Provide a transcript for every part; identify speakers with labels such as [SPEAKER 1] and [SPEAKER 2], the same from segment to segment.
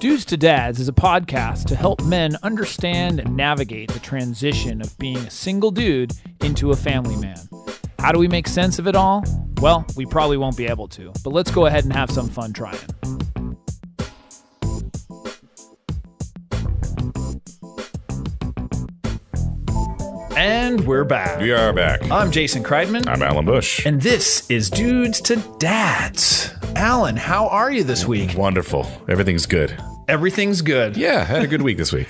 [SPEAKER 1] Dudes to Dads is a podcast to help men understand and navigate the transition of being a single dude into a family man. How do we make sense of it all? Well, we probably won't be able to, but let's go ahead and have some fun trying. And we're back.
[SPEAKER 2] We are back.
[SPEAKER 1] I'm Jason Kreidman.
[SPEAKER 2] I'm Alan Bush.
[SPEAKER 1] And this is Dudes to Dads. Alan, how are you this week?
[SPEAKER 2] Wonderful. Everything's good.
[SPEAKER 1] Everything's good.
[SPEAKER 2] Yeah, had a good week this week.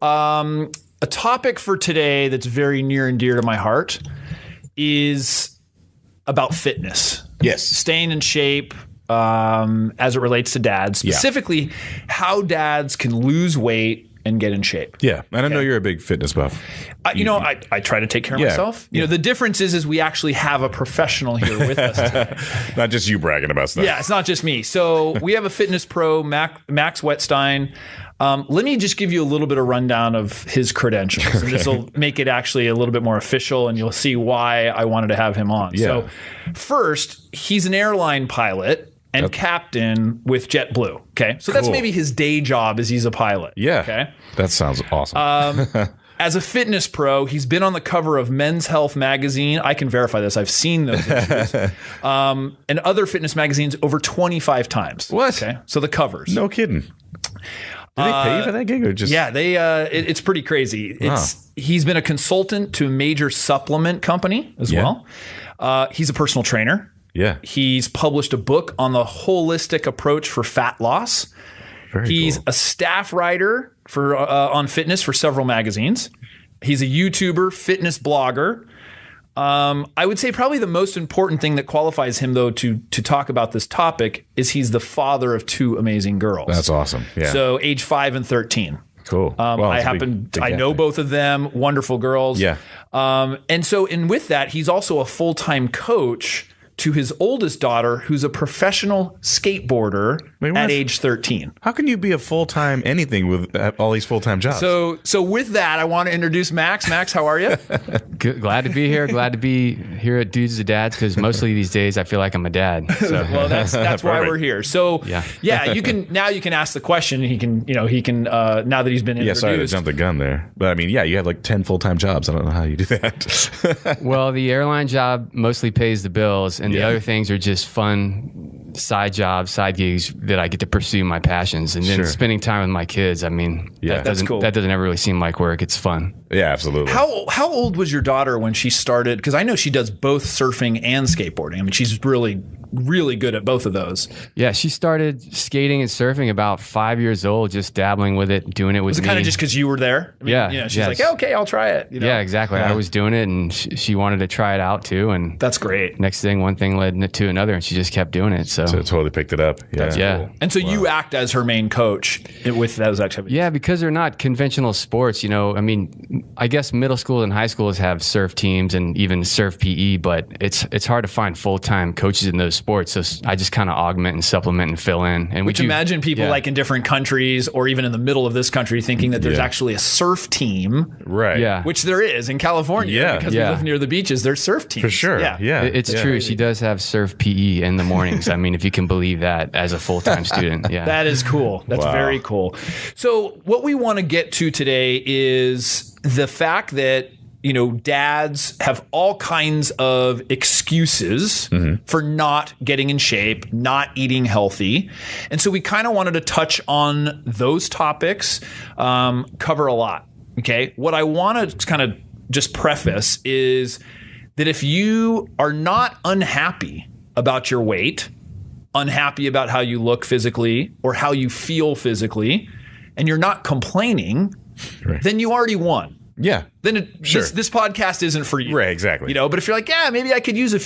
[SPEAKER 1] A topic for today that's very near and dear to my heart is about fitness.
[SPEAKER 2] Yes.
[SPEAKER 1] Staying in shape as it relates to dads. Specifically, how dads can lose weight and get in shape.
[SPEAKER 2] Yeah, and I know you're a big fitness buff.
[SPEAKER 1] I try to take care of myself. You know, the difference is we actually have a professional here with us today.
[SPEAKER 2] Not just you bragging about stuff.
[SPEAKER 1] Yeah, it's not just me. So we have a fitness pro, Max Wettstein. Let me just give you a little bit of rundown of his credentials. Okay. And this will make it actually a little bit more official, and you'll see why I wanted to have him on. Yeah. So first, he's an airline pilot and captain with JetBlue. Okay. So that's maybe his day job is he's a pilot.
[SPEAKER 2] Yeah.
[SPEAKER 1] Okay.
[SPEAKER 2] That sounds awesome.
[SPEAKER 1] As a fitness pro, he's been on the cover of Men's Health magazine. I can verify this. I've seen those issues. And other fitness magazines over 25 times.
[SPEAKER 2] What?
[SPEAKER 1] Okay. So the covers.
[SPEAKER 2] No kidding. Did they pay for that gig or just?
[SPEAKER 1] Yeah, it's pretty crazy. He's been a consultant to a major supplement company as well. He's a personal trainer.
[SPEAKER 2] Yeah.
[SPEAKER 1] He's published a book on the holistic approach for fat loss. He's a staff writer for on fitness for several magazines. He's a YouTuber, fitness blogger. I would say probably the most important thing that qualifies him, though, to talk about this topic is he's the father of two amazing girls.
[SPEAKER 2] That's awesome. Yeah.
[SPEAKER 1] So age 5 and 13.
[SPEAKER 2] Cool.
[SPEAKER 1] I know both of them. Wonderful girls.
[SPEAKER 2] Yeah.
[SPEAKER 1] And with that, he's also a full-time coach to his oldest daughter, who's a professional skateboarder at age 13.
[SPEAKER 2] How can you be a full-time anything with all these full-time jobs?
[SPEAKER 1] So with that, I want to introduce Max. Max, how are you?
[SPEAKER 3] Glad to be here. Glad to be here at Dudes to Dads, because mostly these days I feel like I'm a dad. So.
[SPEAKER 1] Well, that's why we're here. So you can ask the question. He can now that he's been introduced.
[SPEAKER 2] Sorry to jump the gun there, but I mean, you have like 10 full-time jobs. I don't know how you do that.
[SPEAKER 3] Well, the airline job mostly pays the bills, and the other things are just fun side jobs, side gigs that I get to pursue my passions. And then spending time with my kids, I mean, that doesn't ever really seem like work. It's fun.
[SPEAKER 2] Yeah, absolutely.
[SPEAKER 1] How old was your daughter when she started? Because I know she does both surfing and skateboarding. I mean, she's really good at both of those.
[SPEAKER 3] Yeah, she started skating and surfing about 5 years old, just dabbling with it, doing it with me.
[SPEAKER 1] Was it kind of just because you were there? I mean, she's like, okay, I'll try it.
[SPEAKER 3] Yeah, exactly. I was doing it, and she wanted to try it out too. And
[SPEAKER 1] that's great.
[SPEAKER 3] Next thing, one thing led to another, and she just kept doing it. So
[SPEAKER 2] totally picked it up. Yeah.
[SPEAKER 1] That's cool. And so you act as her main coach with those activities.
[SPEAKER 3] Yeah, because they're not conventional sports. I mean, I guess middle school and high schools have surf teams and even surf PE, but it's hard to find full-time coaches in those sports. So I just kind of augment and supplement and fill in. And
[SPEAKER 1] imagine people like in different countries or even in the middle of this country thinking that there's actually a surf team.
[SPEAKER 2] Right.
[SPEAKER 3] Yeah.
[SPEAKER 1] Which there is in California because we live near the beaches. There's surf teams.
[SPEAKER 2] For sure.
[SPEAKER 1] Yeah.
[SPEAKER 3] It's true. She does have surf PE in the mornings. I mean, if you can believe that as a full-time student. Yeah.
[SPEAKER 1] That is cool. That's very cool. So what we want to get to today is the fact that dads have all kinds of excuses for not getting in shape, not eating healthy. And so we kind of wanted to touch on those topics, cover a lot. Okay. What I want to kind of just preface is that if you are not unhappy about your weight, unhappy about how you look physically or how you feel physically, and you're not complaining, then you already won.
[SPEAKER 2] Yeah.
[SPEAKER 1] Then this podcast isn't for you.
[SPEAKER 2] Right, exactly.
[SPEAKER 1] But if you're like, maybe I could lose a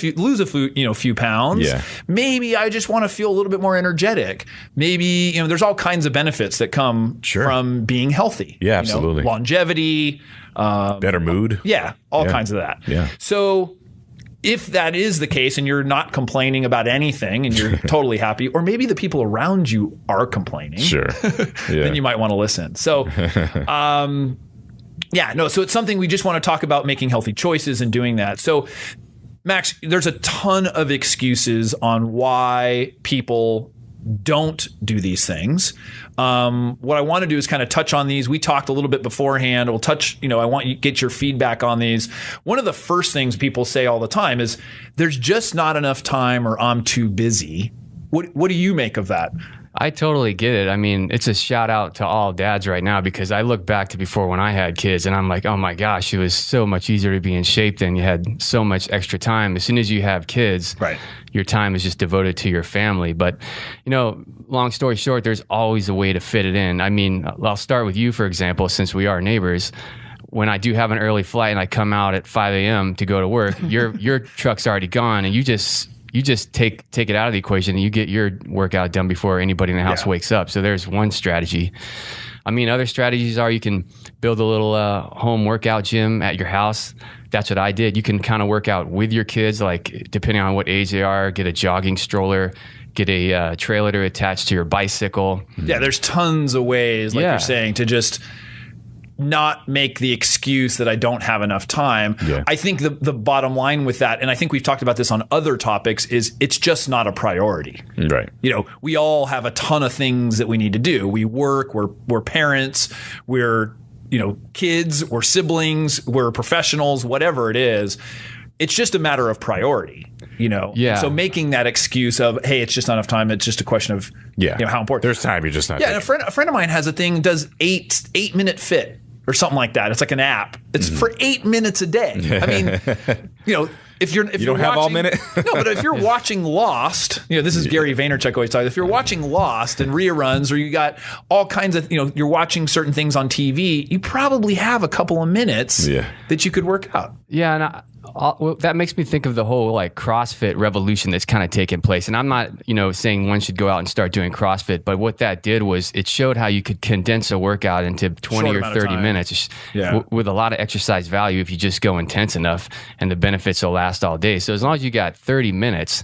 [SPEAKER 1] few pounds. Yeah. Maybe I just want to feel a little bit more energetic. Maybe, there's all kinds of benefits that come from being healthy.
[SPEAKER 2] Yeah, absolutely.
[SPEAKER 1] Longevity.
[SPEAKER 2] Better mood.
[SPEAKER 1] Yeah, all kinds of that.
[SPEAKER 2] Yeah.
[SPEAKER 1] So if that is the case and you're not complaining about anything and you're totally happy, or maybe the people around you are complaining.
[SPEAKER 2] Sure.
[SPEAKER 1] Then you might want to listen. So, so it's something we just want to talk about, making healthy choices and doing that. So, Max, there's a ton of excuses on why people don't do these things. What I want to do is kind of touch on these. We talked a little bit beforehand. We'll touch, I want you to get your feedback on these. One of the first things people say all the time is there's just not enough time, or I'm too busy. What do you make of that?
[SPEAKER 3] I totally get it. I mean, it's a shout out to all dads right now, because I look back to before when I had kids and I'm like, oh my gosh, it was so much easier to be in shape then. You had so much extra time. As soon as you have kids,
[SPEAKER 1] right,
[SPEAKER 3] your time is just devoted to your family. But, long story short, there's always a way to fit it in. I mean, I'll start with you, for example, since we are neighbors. When I do have an early flight and I come out at 5 a.m. to go to work, your truck's already gone, and you just take it out of the equation and you get your workout done before anybody in the house wakes up. So there's one strategy. I mean, other strategies are you can build a little home workout gym at your house. That's what I did. You can kind of work out with your kids, like depending on what age they are, get a jogging stroller, get a trailer to attach to your bicycle.
[SPEAKER 1] Yeah, there's tons of ways, like you're saying, to just not make the excuse that I don't have enough time. Yeah. I think the bottom line with that, and I think we've talked about this on other topics, is it's just not a priority.
[SPEAKER 2] Right.
[SPEAKER 1] We all have a ton of things that we need to do. We work, we're parents, we're kids, we're siblings, we're professionals, whatever it is. It's just a matter of priority, Yeah. So making that excuse of, hey, it's just not enough time. It's just a question of, how important.
[SPEAKER 2] There's time. You're just not.
[SPEAKER 1] Yeah. And a friend of mine has a thing, does 8-minute fit or something like that. It's like an app. It's for 8 minutes a day. I mean, if you
[SPEAKER 2] don't have all minute.
[SPEAKER 1] No, but if you're watching Lost, this is Gary Vaynerchuk always talks. If you're watching Lost and reruns, or you got all kinds of, you're watching certain things on TV, you probably have a couple of minutes that you could work out.
[SPEAKER 3] Yeah, and that makes me think of the whole CrossFit revolution that's kind of taken place. And I'm not, saying one should go out and start doing CrossFit, but what that did was it showed how you could condense a workout into 20 or 30 minutes with a lot of exercise value if you just go intense enough, and the benefits will last all day. So as long as you got 30 minutes,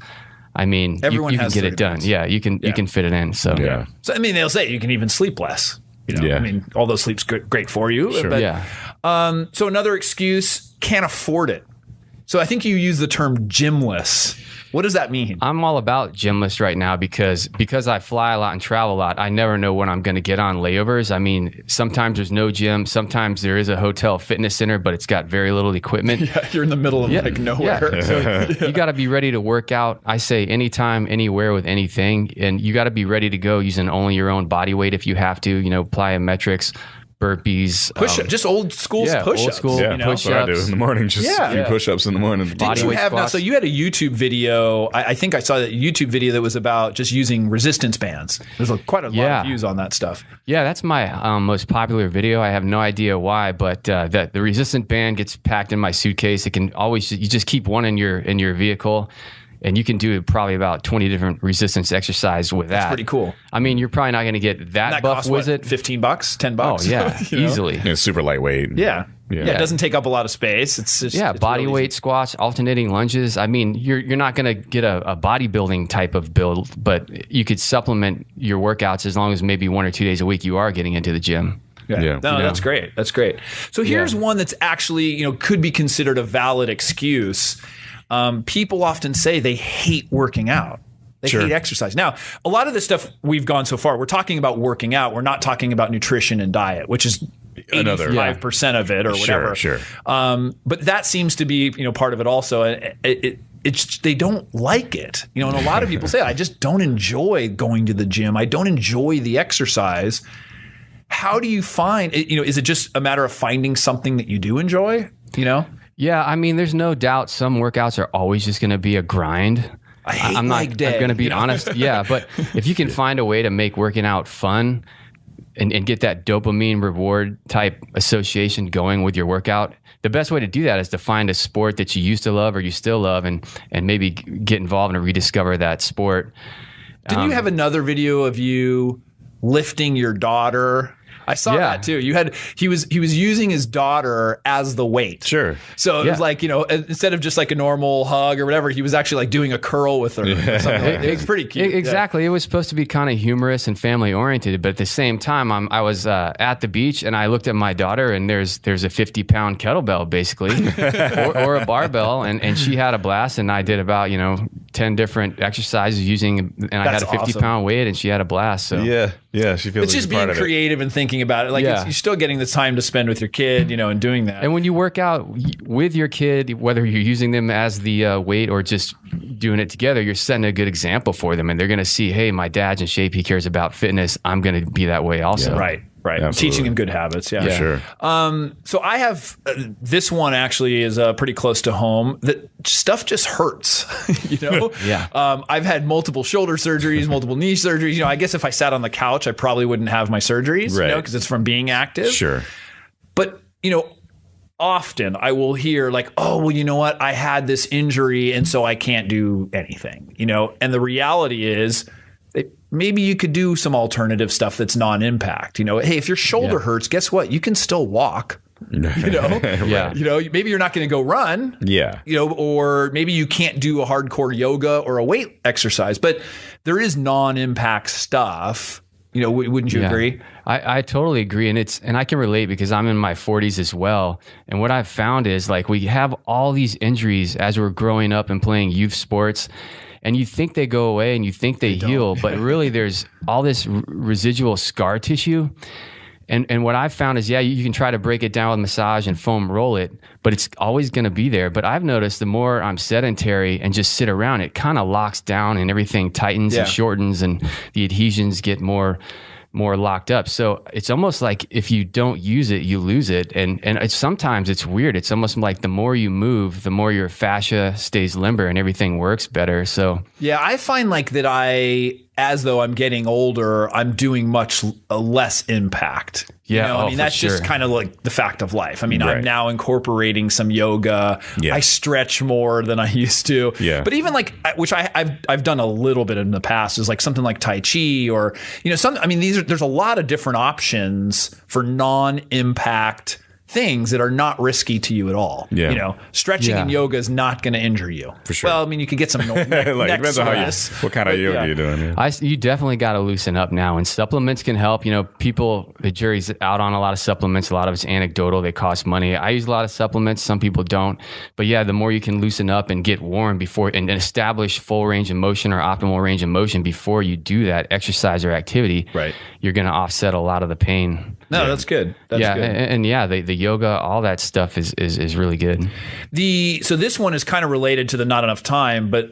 [SPEAKER 3] I mean, you can get it done. Minutes. Yeah, you can fit it in. So
[SPEAKER 1] So I mean, they'll say you can even sleep less. I mean, although sleep's great for you.
[SPEAKER 2] Sure.
[SPEAKER 1] But, so another excuse, can't afford it. So I think you use the term gymless. What does that mean?
[SPEAKER 3] I'm all about gymless right now because I fly a lot and travel a lot. I never know when I'm going to get on layovers. I mean, sometimes there's no gym. Sometimes there is a hotel fitness center, but it's got very little equipment.
[SPEAKER 1] Yeah, you're in the middle of nowhere.
[SPEAKER 3] Yeah. So you got to be ready to work out. I say anytime, anywhere with anything. And you got to be ready to go using only your own body weight if you have to, plyometrics, burpees,
[SPEAKER 1] just old school push-ups.
[SPEAKER 3] Old school
[SPEAKER 2] push-ups. That's what I do in the morning. Just a few push-ups in the morning.
[SPEAKER 1] Did you have so you had a YouTube video? I think I saw that YouTube video that was about just using resistance bands. There's quite a lot of views on that stuff.
[SPEAKER 3] Yeah, that's my most popular video. I have no idea why, but the resistant band gets packed in my suitcase. It can always you just keep one in your vehicle. And you can do probably about 20 different resistance exercises with that.
[SPEAKER 1] That's pretty cool.
[SPEAKER 3] I mean, you're probably not going to get that buff with it.
[SPEAKER 1] $15, $10?
[SPEAKER 3] Oh, yeah, easily.
[SPEAKER 2] And it's super lightweight.
[SPEAKER 1] Yeah. It doesn't take up a lot of space. It's just
[SPEAKER 3] body
[SPEAKER 1] really
[SPEAKER 3] weight squats, alternating lunges. I mean, you're not going to get a bodybuilding type of build, but you could supplement your workouts as long as maybe 1 or 2 days a week you are getting into the gym.
[SPEAKER 1] Yeah. No, that's great. That's great. So here's one that's actually, could be considered a valid excuse. People often say they hate working out. They hate exercise. Now, a lot of the stuff we've gone so far, we're talking about working out. We're not talking about nutrition and diet, which is 85% of it or whatever.
[SPEAKER 2] Sure.
[SPEAKER 1] But that seems to be, part of it also. It's they don't like it. And a lot of people say, I just don't enjoy going to the gym. I don't enjoy the exercise. How do you find, is it just a matter of finding something that you do enjoy,
[SPEAKER 3] Yeah, I mean, there's no doubt some workouts are always just going to be a grind.
[SPEAKER 1] I'm
[SPEAKER 3] going to be honest. Yeah, but if you can find a way to make working out fun and get that dopamine reward type association going with your workout, the best way to do that is to find a sport that you used to love or you still love and maybe get involved and rediscover that sport.
[SPEAKER 1] Didn't you have another video of you lifting your daughter? I saw that too. He was using his daughter as the weight.
[SPEAKER 2] Sure.
[SPEAKER 1] So it was like, instead of just like a normal hug or whatever, he was actually like doing a curl with her. Or something like it's pretty cute.
[SPEAKER 3] Exactly. It was supposed to be kind of humorous and family oriented, but at the same time, I was at the beach and I looked at my daughter and there's a 50-pound kettlebell basically, or a barbell, and she had a blast, and I did about 10 different exercises using, and I had a 50-pound weight, and she had a blast. So
[SPEAKER 2] yeah, she feels
[SPEAKER 1] it's
[SPEAKER 2] like
[SPEAKER 1] just
[SPEAKER 2] a part
[SPEAKER 1] being
[SPEAKER 2] of it.
[SPEAKER 1] creative and thinking about it. Like you're still getting the time to spend with your kid, and doing that.
[SPEAKER 3] And when you work out with your kid, whether you're using them as the weight or just doing it together, you're setting a good example for them, and they're going to see, hey, my dad's in shape. He cares about fitness. I'm going to be that way also.
[SPEAKER 1] Right.
[SPEAKER 2] Absolutely.
[SPEAKER 1] Teaching them good habits. Yeah.
[SPEAKER 2] Sure.
[SPEAKER 1] So I have this one actually is pretty close to home. That stuff just hurts,
[SPEAKER 3] Yeah.
[SPEAKER 1] I've had multiple shoulder surgeries, multiple knee surgeries. I guess if I sat on the couch, I probably wouldn't have my surgeries,
[SPEAKER 2] right,
[SPEAKER 1] because it's from being active.
[SPEAKER 2] Sure.
[SPEAKER 1] But, often I will hear like, oh, well, you know what? I had this injury and so I can't do anything, and the reality is that maybe you could do some alternative stuff that's non-impact. Hey, if your shoulder hurts, guess what? You can still walk.
[SPEAKER 3] Yeah.
[SPEAKER 1] Maybe you're not going to go run.
[SPEAKER 2] Yeah.
[SPEAKER 1] Or maybe you can't do a hardcore yoga or a weight exercise, but there is non-impact stuff. Wouldn't you agree?
[SPEAKER 3] I totally agree. And I can relate because I'm in my 40s as well. And what I've found is like we have all these injuries as we're growing up and playing youth sports. And you think they go away and you think they heal, but really there's all this residual scar tissue. And what I've found is, you can try to break it down with massage and foam roll it, but it's always going to be there. But I've noticed the more I'm sedentary and just sit around, it kind of locks down and everything tightens and shortens and the adhesions get more locked up. So it's almost like if you don't use it, you lose it. And sometimes it's weird. It's almost like the more you move, the more your fascia stays limber and everything works better. So
[SPEAKER 1] yeah, I find like that as though I'm getting older, I'm doing much less impact.
[SPEAKER 3] Yeah,
[SPEAKER 1] that's just kind of like the fact of life. I'm now incorporating some yoga. Yeah. I stretch more than I used to.
[SPEAKER 2] Yeah.
[SPEAKER 1] But even like, which I've done a little bit in the past, is like something like Tai Chi or, there's a lot of different options for non-impact things that are not risky to you at all.
[SPEAKER 2] Yeah.
[SPEAKER 1] Stretching and yoga is not going to injure you.
[SPEAKER 2] For sure.
[SPEAKER 1] Well, you could get some neck
[SPEAKER 2] depends on what kind of yoga you're doing. Yeah.
[SPEAKER 3] You definitely got to loosen up now, and supplements can help. People, the jury's out on a lot of supplements. A lot of it's anecdotal. They cost money. I use a lot of supplements. Some people don't. But the more you can loosen up and get warm before and establish full range of motion or optimal range of motion before you do that exercise or activity,
[SPEAKER 1] right,
[SPEAKER 3] you're going to offset a lot of the pain.
[SPEAKER 1] No, that's good. That's good.
[SPEAKER 3] And the yoga, all that stuff is really good.
[SPEAKER 1] So this one is kind of related to the not enough time, but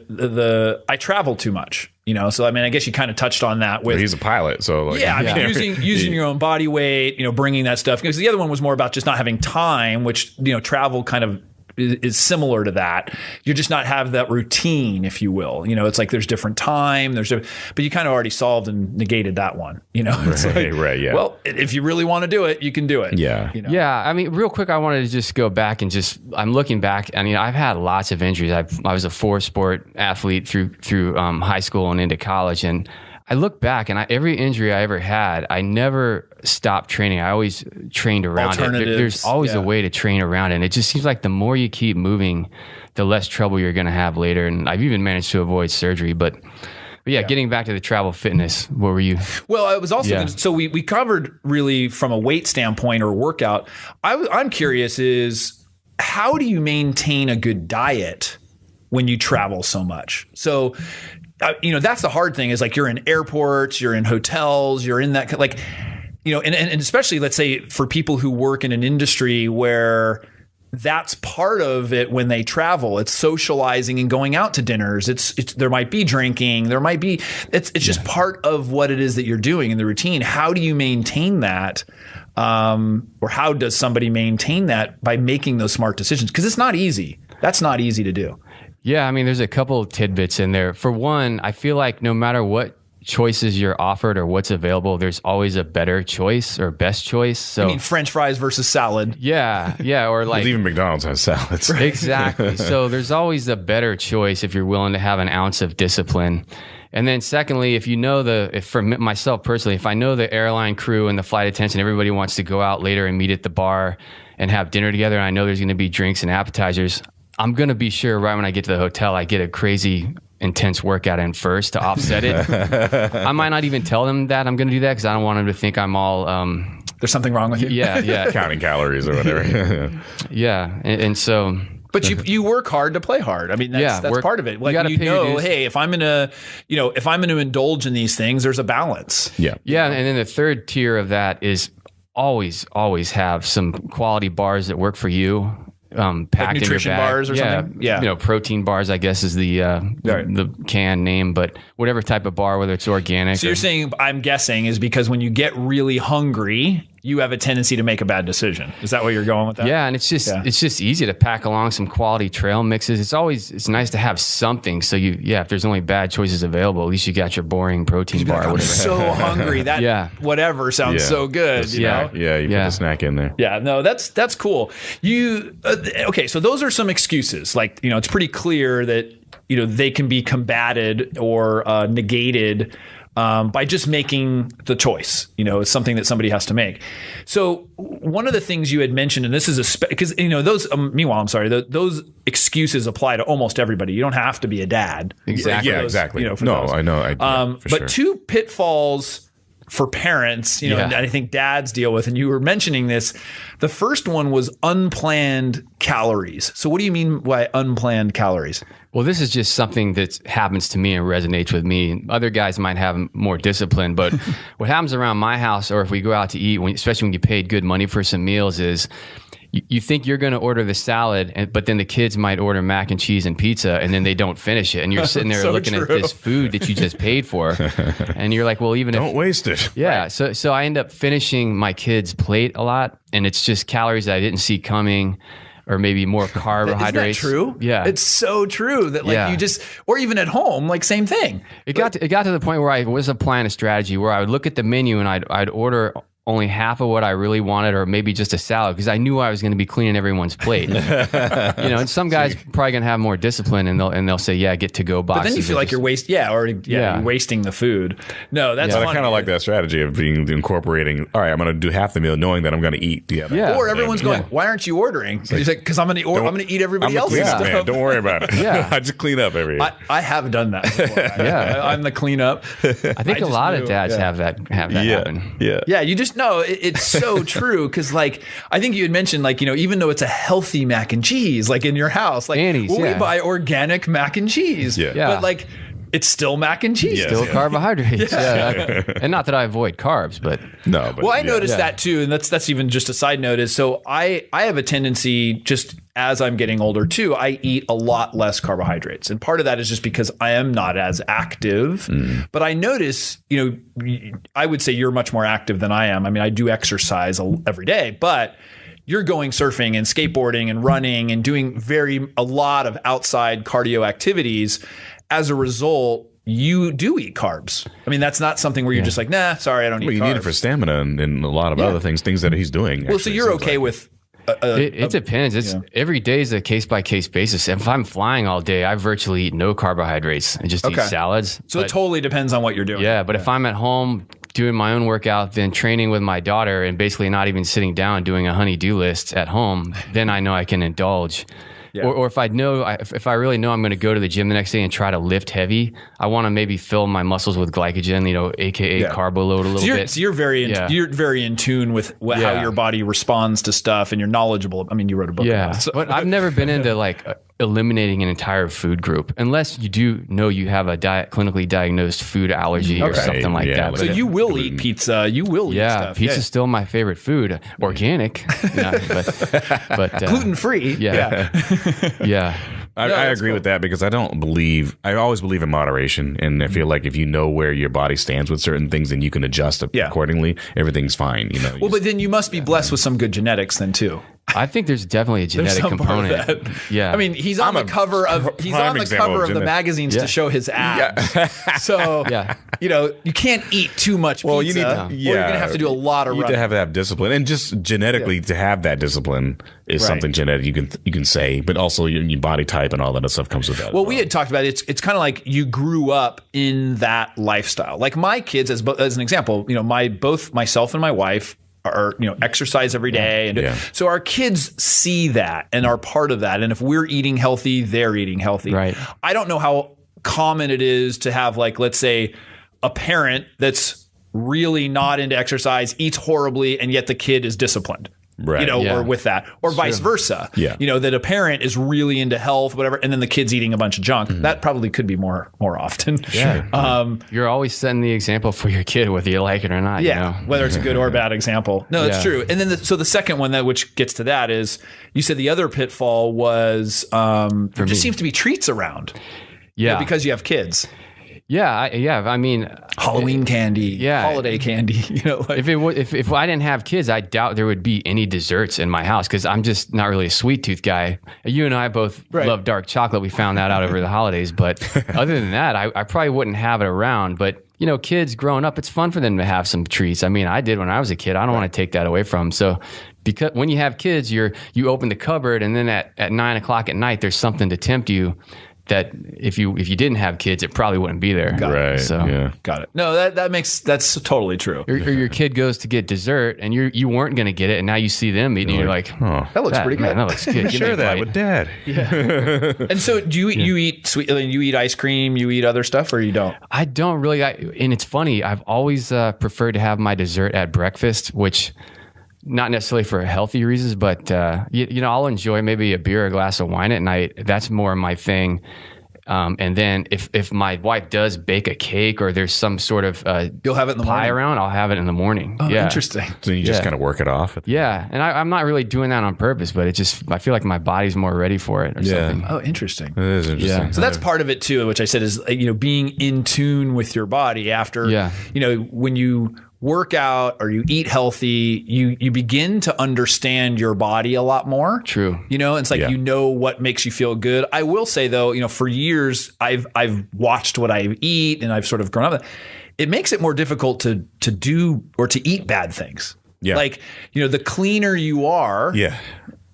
[SPEAKER 1] I travel too much. So I guess you kind of touched on that with.
[SPEAKER 2] Well, he's a pilot, so
[SPEAKER 1] using your own body weight, bringing that stuff. Because the other one was more about just not having time, which travel kind of is similar to that. You're just not have that routine, if you will. It's like there's different time, but you kind of already solved and negated that one. It's
[SPEAKER 2] right. Yeah.
[SPEAKER 1] Well, if you really want to do it, you can do it.
[SPEAKER 2] Yeah.
[SPEAKER 3] Yeah. Real quick, I wanted to just go back and I'm looking back. I've had lots of injuries. I was a 4-sport athlete through high school and into college, and I look back and every injury I ever had, I never stopped training. I always trained around it. There's always a way to train around it. And it just seems like the more you keep moving, the less trouble you're going to have later. And I've even managed to avoid surgery. But getting back to the travel fitness, what were you?
[SPEAKER 1] Well, I was also so we covered really from a weight standpoint or workout. I'm curious is how do you maintain a good diet when you travel so much? So that's the hard thing is like you're in airports, you're in hotels, you're in that and especially let's say for people who work in an industry where that's part of it when they travel. It's socializing and going out to dinners. It's there might be drinking. There might be it's just part of what it is that you're doing in the routine. How do you maintain that? Or how does somebody maintain that by making those smart decisions? Because it's not easy. That's not easy to do.
[SPEAKER 3] Yeah, there's a couple of tidbits in there. For one, I feel like no matter what choices you're offered or what's available, there's always a better choice or best choice. So
[SPEAKER 1] French fries versus salad.
[SPEAKER 3] Yeah, or like
[SPEAKER 2] even McDonald's has salads.
[SPEAKER 3] Exactly. So there's always a better choice if you're willing to have an ounce of discipline. And then secondly, if for myself personally, if I know the airline crew and the flight attendants and everybody wants to go out later and meet at the bar and have dinner together, and I know there's going to be drinks and appetizers, I'm going to be sure right when I get to the hotel, I get a crazy intense workout in first to offset it. I might not even tell them that I'm going to do that because I don't want them to think I'm all...
[SPEAKER 1] there's something wrong with you.
[SPEAKER 3] Yeah.
[SPEAKER 2] Counting calories or whatever.
[SPEAKER 3] Yeah. And so...
[SPEAKER 1] But you work hard to play hard. I mean, that's part of it. Like, hey, if I'm gonna indulge in these things, there's a balance.
[SPEAKER 3] Yeah. And then the third tier of that is always have some quality bars that work for you. Packed
[SPEAKER 1] like nutrition
[SPEAKER 3] in your bag.
[SPEAKER 1] bars or something. Yeah,
[SPEAKER 3] protein bars, I guess, is the can name, but whatever type of bar, whether it's organic.
[SPEAKER 1] So you're saying, I'm guessing, is because when you get really hungry, you have a tendency to make a bad decision. Is that what you're going with that?
[SPEAKER 3] Yeah, and it's just easy to pack along some quality trail mixes. It's nice to have something. So if there's only bad choices available, at least you got your boring protein bar.
[SPEAKER 1] I'm so hungry that whatever sounds so good. You know?
[SPEAKER 2] Yeah, you put a snack in there.
[SPEAKER 1] Yeah, no, that's cool. Okay, so those are some excuses. Like, it's pretty clear that they can be combated or negated by just making the choice. It's something that somebody has to make. So one of the things you had mentioned, and this is because those those excuses apply to almost everybody. You don't have to be a dad.
[SPEAKER 2] Exactly. Yeah, exactly. I know.
[SPEAKER 1] But two pitfalls for parents, and I think dads deal with, and you were mentioning this. The first one was unplanned calories. So what do you mean by unplanned calories?
[SPEAKER 3] Well, this is just something that happens to me and resonates with me. Other guys might have more discipline, but what happens around my house, or if we go out to eat, especially when you paid good money for some meals, is you think you're going to order the salad, but then the kids might order mac and cheese and pizza, and then they don't finish it. And you're sitting there looking at this food that you just paid for. And you're like, well,
[SPEAKER 2] don't waste it.
[SPEAKER 3] Yeah. Right. So I end up finishing my kids' plate a lot, and it's just calories that I didn't see coming, or maybe more carbohydrates.
[SPEAKER 1] Isn't that true?
[SPEAKER 3] Yeah.
[SPEAKER 1] It's so true that you just, or even at home, like same thing.
[SPEAKER 3] It got to the point where I was applying a strategy where I would look at the menu and I'd order only half of what I really wanted, or maybe just a salad, because I knew I was going to be cleaning everyone's plate. And some guys probably going to have more discipline, and they'll say, get to go boxes.
[SPEAKER 1] But then you feel like you're you're wasting the food. No, that's
[SPEAKER 2] I kind of like that strategy of incorporating. All right, I'm going to do half the meal, knowing that I'm going to eat the other.
[SPEAKER 1] Yeah. Or everyone's going, why aren't you ordering? So he's like, because I'm going to eat everybody else's stuff. Man,
[SPEAKER 2] don't worry about it. I just clean up every.
[SPEAKER 1] I have done that before. I'm the cleanup.
[SPEAKER 3] I think a lot of dads have that happen.
[SPEAKER 2] Yeah.
[SPEAKER 1] You just. No, it's so true, because I think you had mentioned even though it's a healthy mac and cheese in your house,
[SPEAKER 3] Annie's,
[SPEAKER 1] we buy organic mac and cheese, but it's still mac and cheese,
[SPEAKER 3] still carbohydrates. And not that I avoid carbs, but
[SPEAKER 2] no. But
[SPEAKER 1] I noticed that too, and that's even just a side note. Is so I have a tendency, just as I'm getting older too, I eat a lot less carbohydrates, and part of that is just because I am not as active. But I notice, I would say you're much more active than I am. I mean, I do exercise every day, but you're going surfing and skateboarding and running and doing a lot of outside cardio activities. As a result, you do eat carbs. I mean, that's not something where you're just like, nah, sorry, I don't eat carbs.
[SPEAKER 2] You need it for stamina and a lot of other things that he's doing.
[SPEAKER 1] Well, so you're okay with...
[SPEAKER 3] It depends. It's every day is a case-by-case basis. If I'm flying all day, I virtually eat no carbohydrates and just eat salads.
[SPEAKER 1] So it totally depends on what you're doing.
[SPEAKER 3] Yeah, but if I'm at home doing my own workout, then training with my daughter, and basically not even sitting down doing a honey-do list at home, then I know I can indulge. Yeah. Or if I really know I'm going to go to the gym the next day and try to lift heavy, I want to maybe fill my muscles with glycogen, aka carbo load a little bit.
[SPEAKER 1] So you're very in tune with how your body responds to stuff, and you're knowledgeable. I mean, you wrote a book about it. So.
[SPEAKER 3] But I've never been into eliminating an entire food group, unless you do know you have a clinically diagnosed food allergy or something like that.
[SPEAKER 1] So you will eat pizza. You will eat stuff.
[SPEAKER 3] Pizza's still my favorite food. Organic, but
[SPEAKER 1] gluten free.
[SPEAKER 3] Yeah.
[SPEAKER 2] I agree with that, because I always believe in moderation, and I feel like if you know where your body stands with certain things, then you can adjust accordingly. Everything's fine.
[SPEAKER 1] But then you must be blessed with some good genetics then too.
[SPEAKER 3] I think there's definitely a genetic component. Yeah.
[SPEAKER 1] I mean, he's on the cover of the magazines to show his abs. So, you can't eat too much pizza. Well, you need or you're going to have to do a lot of
[SPEAKER 2] You need to have discipline, and just genetically to have that discipline is something genetic you can say, but also your body type and all that stuff comes with that.
[SPEAKER 1] Well, we had talked about it. It's kind of like you grew up in that lifestyle. Like my kids, as an example, both myself and my wife are exercise every day, and so our kids see that and are part of that. And if we're eating healthy, they're eating healthy.
[SPEAKER 3] Right.
[SPEAKER 1] I don't know how common it is to have, let's say, a parent that's really not into exercise, eats horribly, and yet the kid is disciplined.
[SPEAKER 2] Right.
[SPEAKER 1] you know,
[SPEAKER 3] Yeah.
[SPEAKER 1] or with that, or vice versa.
[SPEAKER 2] Yeah.
[SPEAKER 1] You know, that a parent is really into health, whatever, and then the kid's eating a bunch of junk. That probably could be more often.
[SPEAKER 3] Yeah. You're always setting the example for your kid, whether you like it or not.
[SPEAKER 1] Yeah,
[SPEAKER 3] You know?
[SPEAKER 1] whether it's a good or bad example. No, it's
[SPEAKER 3] Yeah.
[SPEAKER 1] true. And then so the second one which gets to that is you said the other pitfall was there just seems to be treats around.
[SPEAKER 3] Yeah.
[SPEAKER 1] You know, because you have kids.
[SPEAKER 3] Yeah. I mean,
[SPEAKER 1] Halloween candy,
[SPEAKER 3] Yeah.
[SPEAKER 1] holiday candy. You know, like,
[SPEAKER 3] if I didn't have kids, I doubt there would be any desserts in my house because I'm just not really a sweet tooth guy. You and I both love dark chocolate. We found that out over the holidays. But other than that, I probably wouldn't have it around. But you know, kids growing up, it's fun for them to have some treats. I mean, I did when I was a kid. I don't want to take that away from them. So because when you have kids, you open the cupboard and then at 9:00 at night, there's something to tempt you that if you didn't have kids, it probably wouldn't be there.
[SPEAKER 2] Right.
[SPEAKER 3] So
[SPEAKER 2] Yeah.
[SPEAKER 1] got it. No, that's totally true.
[SPEAKER 3] or your kid goes to get dessert and you weren't going to get it, and now you see them eating, and you're like,
[SPEAKER 2] Oh.
[SPEAKER 1] That looks pretty good.
[SPEAKER 3] Man, that looks good. Give me
[SPEAKER 2] Share
[SPEAKER 3] a
[SPEAKER 2] that
[SPEAKER 3] bite.
[SPEAKER 2] with Dad.
[SPEAKER 1] And so do you eat sweet? You eat ice cream? You eat other stuff, or you don't?
[SPEAKER 3] I don't really, and it's funny. I've always preferred to have my dessert at breakfast, which not necessarily for healthy reasons, but you know, I'll enjoy maybe a beer or a glass of wine at night. That's more my thing. And then if my wife does bake a cake or there's some sort of
[SPEAKER 1] You'll have it in the
[SPEAKER 3] pie
[SPEAKER 1] morning.
[SPEAKER 3] around, I'll have it in the morning.
[SPEAKER 1] Oh,
[SPEAKER 3] yeah.
[SPEAKER 1] interesting.
[SPEAKER 2] So you just
[SPEAKER 3] Yeah.
[SPEAKER 2] kind of work it off.
[SPEAKER 3] Yeah, and I'm not really doing that on purpose, but I feel like my body's more ready for it or
[SPEAKER 2] Yeah.
[SPEAKER 3] something.
[SPEAKER 1] Oh, interesting.
[SPEAKER 2] It is interesting.
[SPEAKER 3] Yeah.
[SPEAKER 1] So that's part of it too, which I said is, you know, being in tune with your body after,
[SPEAKER 3] Yeah.
[SPEAKER 1] you know, when you work out or you eat healthy, you begin to understand your body a lot more.
[SPEAKER 3] True.
[SPEAKER 1] You know, it's like,
[SPEAKER 2] Yeah.
[SPEAKER 1] you know what makes you feel good. I will say though, you know, for years I've watched what I eat and I've sort of grown up with it. It makes it more difficult to do or to eat bad things.
[SPEAKER 2] Yeah.
[SPEAKER 1] Like, you know, the cleaner you are,
[SPEAKER 2] Yeah.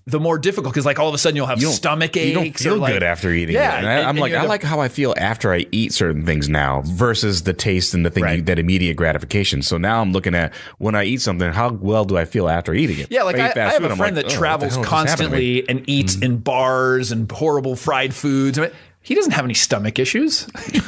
[SPEAKER 1] the more difficult, because like all of a sudden you'll have stomach aches.
[SPEAKER 2] You don't feel
[SPEAKER 1] or like,
[SPEAKER 2] good after eating
[SPEAKER 1] Yeah,
[SPEAKER 2] it. And
[SPEAKER 1] and
[SPEAKER 2] I'm like,
[SPEAKER 1] you
[SPEAKER 2] I
[SPEAKER 1] have
[SPEAKER 2] like how I feel after I eat certain things now versus the taste and the thing,
[SPEAKER 1] Right.
[SPEAKER 2] that immediate gratification. So now I'm looking at when I eat something, how well do I feel after eating it?
[SPEAKER 1] Yeah, like
[SPEAKER 2] If
[SPEAKER 1] I
[SPEAKER 2] eat fast
[SPEAKER 1] have
[SPEAKER 2] food,
[SPEAKER 1] a
[SPEAKER 2] I'm
[SPEAKER 1] friend
[SPEAKER 2] like,
[SPEAKER 1] that
[SPEAKER 2] "Oh, what the
[SPEAKER 1] travels
[SPEAKER 2] hell just happened to me?"
[SPEAKER 1] constantly and eats in bars and horrible fried foods. I mean, he doesn't have any stomach issues.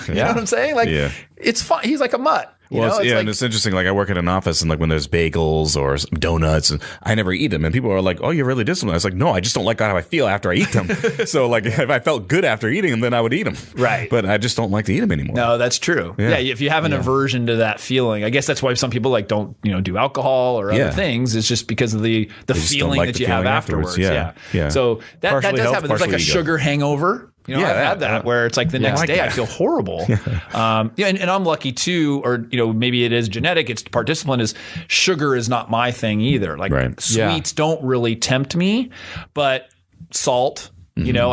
[SPEAKER 1] You know what I'm saying? Like,
[SPEAKER 2] Yeah.
[SPEAKER 1] it's fine. He's like a mutt. You know?
[SPEAKER 2] Well,
[SPEAKER 1] It's
[SPEAKER 2] yeah,
[SPEAKER 1] like,
[SPEAKER 2] and it's interesting. Like I work in an office, and like when there's bagels or donuts, and I never eat them, and people are like, "Oh, you're really disciplined." I was like, "No, I just don't like how I feel after I eat them." So like, if I felt good after eating them, then I would eat them.
[SPEAKER 1] Right.
[SPEAKER 2] But I just don't like to eat them anymore.
[SPEAKER 1] no, that's true. Yeah. If you have an aversion to that feeling, I guess that's why some people like don't, you know, do alcohol or other
[SPEAKER 2] Yeah.
[SPEAKER 1] things. It's just because of the
[SPEAKER 2] just don't
[SPEAKER 1] feeling
[SPEAKER 2] like
[SPEAKER 1] that
[SPEAKER 2] the
[SPEAKER 1] you have
[SPEAKER 2] feeling
[SPEAKER 1] afterwards.
[SPEAKER 2] afterwards. Yeah.
[SPEAKER 1] So that
[SPEAKER 2] Partially
[SPEAKER 1] does
[SPEAKER 2] health,
[SPEAKER 1] happen. There's like a
[SPEAKER 2] partially ego.
[SPEAKER 1] sugar hangover. You know,
[SPEAKER 2] Yeah,
[SPEAKER 1] I've had that where it's like the next
[SPEAKER 2] like
[SPEAKER 1] day I
[SPEAKER 2] that.
[SPEAKER 1] feel horrible. And I'm lucky too, or, you know, maybe it is genetic. It's part discipline is sugar is not my thing either. Like
[SPEAKER 2] Right.
[SPEAKER 1] sweets don't really tempt me, but salt, you know,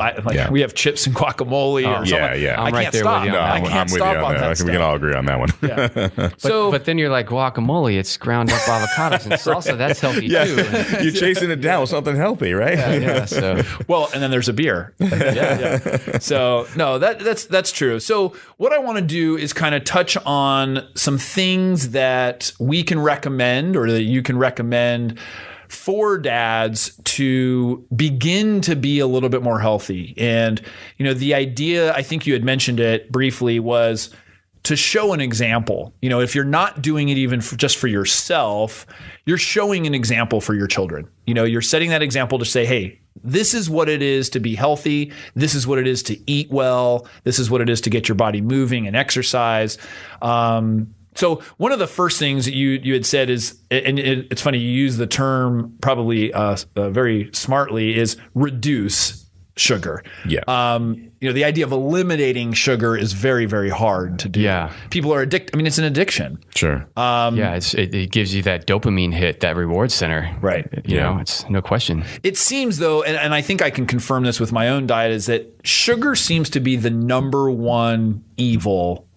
[SPEAKER 1] we have chips and guacamole or something.
[SPEAKER 2] yeah.
[SPEAKER 3] I'm
[SPEAKER 1] I
[SPEAKER 3] right
[SPEAKER 1] can't
[SPEAKER 3] there
[SPEAKER 1] stop.
[SPEAKER 3] with you on
[SPEAKER 1] I
[SPEAKER 3] that one.
[SPEAKER 1] can't
[SPEAKER 2] I'm with you
[SPEAKER 1] stop
[SPEAKER 2] on
[SPEAKER 1] on
[SPEAKER 2] that.
[SPEAKER 1] that
[SPEAKER 2] We
[SPEAKER 1] stuff.
[SPEAKER 2] can all agree on that one.
[SPEAKER 1] So,
[SPEAKER 3] But then you're like, guacamole, it's ground up avocados and salsa. That's healthy too.
[SPEAKER 2] You're chasing it down with something healthy, right?
[SPEAKER 3] Yeah, so
[SPEAKER 1] well, and then there's a beer. Yeah. So no, that's true. So what I want to do is kind of touch on some things that we can recommend or that you can recommend for dads to begin to be a little bit more healthy. And, you know, the idea, I think you had mentioned it briefly, was to show an example. You know, if you're not doing it even just for yourself, you're showing an example for your children. You know, you're setting that example to say, hey, this is what it is to be healthy. This is what it is to eat well. This is what it is to get your body moving and exercise. So one of the first things that you had said is, and it's funny, you use the term probably very smartly, is reduce sugar.
[SPEAKER 2] Yeah.
[SPEAKER 1] You know, the idea of eliminating sugar is very, very hard to do.
[SPEAKER 3] Yeah.
[SPEAKER 1] People are addicted. I mean, it's an addiction.
[SPEAKER 2] Sure.
[SPEAKER 3] yeah, it gives you that dopamine hit, that reward center.
[SPEAKER 1] Right.
[SPEAKER 3] You know, it's no question.
[SPEAKER 1] It seems though, and I think I can confirm this with my own diet, is that sugar seems to be the number one evil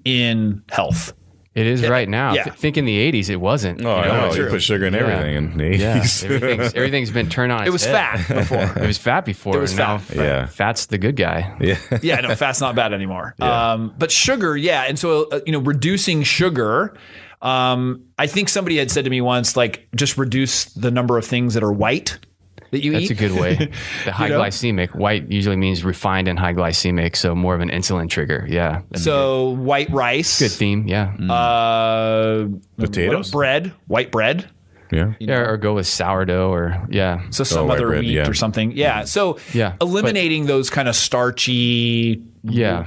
[SPEAKER 1] in health.
[SPEAKER 3] It is right now.
[SPEAKER 1] Yeah.
[SPEAKER 3] Think in the 80s, it wasn't.
[SPEAKER 2] Oh, I know.
[SPEAKER 1] true.
[SPEAKER 2] You put sugar in everything in the
[SPEAKER 3] Yeah.
[SPEAKER 2] 80s.
[SPEAKER 3] Everything's been turned on its
[SPEAKER 1] It was
[SPEAKER 3] head.
[SPEAKER 1] fat before.
[SPEAKER 3] It was fat before.
[SPEAKER 1] It was
[SPEAKER 3] and now
[SPEAKER 1] fat.
[SPEAKER 2] Yeah.
[SPEAKER 3] Fat's the good guy.
[SPEAKER 2] Yeah.
[SPEAKER 1] Yeah, no, fat's not bad anymore. But sugar, yeah. And so, you know, reducing sugar, I think somebody had said to me once, like, just reduce the number of things that are white that you
[SPEAKER 3] That's
[SPEAKER 1] eat.
[SPEAKER 3] a good way. The high
[SPEAKER 1] know?
[SPEAKER 3] glycemic. White usually means refined and high glycemic, so more of an insulin trigger. Yeah.
[SPEAKER 1] So white rice.
[SPEAKER 3] Good theme. Yeah.
[SPEAKER 1] Uh,
[SPEAKER 2] Potatoes?
[SPEAKER 1] Bread, white bread.
[SPEAKER 2] Yeah.
[SPEAKER 3] Or go with sourdough or
[SPEAKER 1] So some
[SPEAKER 2] white
[SPEAKER 1] other
[SPEAKER 2] bread,
[SPEAKER 1] wheat
[SPEAKER 2] yeah.
[SPEAKER 1] or something. Yeah. So
[SPEAKER 3] Yeah,
[SPEAKER 1] eliminating those kind of starchy,
[SPEAKER 3] Yeah.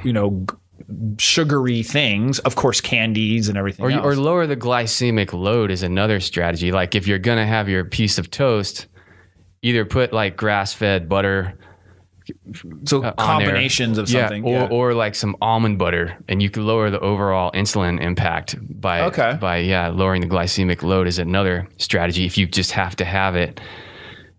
[SPEAKER 1] sugary things, of course, candies and everything else.
[SPEAKER 3] or lower the glycemic load is another strategy. Like if you're going to have your piece of toast, either put like grass-fed butter
[SPEAKER 1] So
[SPEAKER 3] on
[SPEAKER 1] combinations
[SPEAKER 3] there.
[SPEAKER 1] of something.
[SPEAKER 3] Or like some almond butter, and you can lower the overall insulin impact by lowering the glycemic load is another strategy if you just have to have it.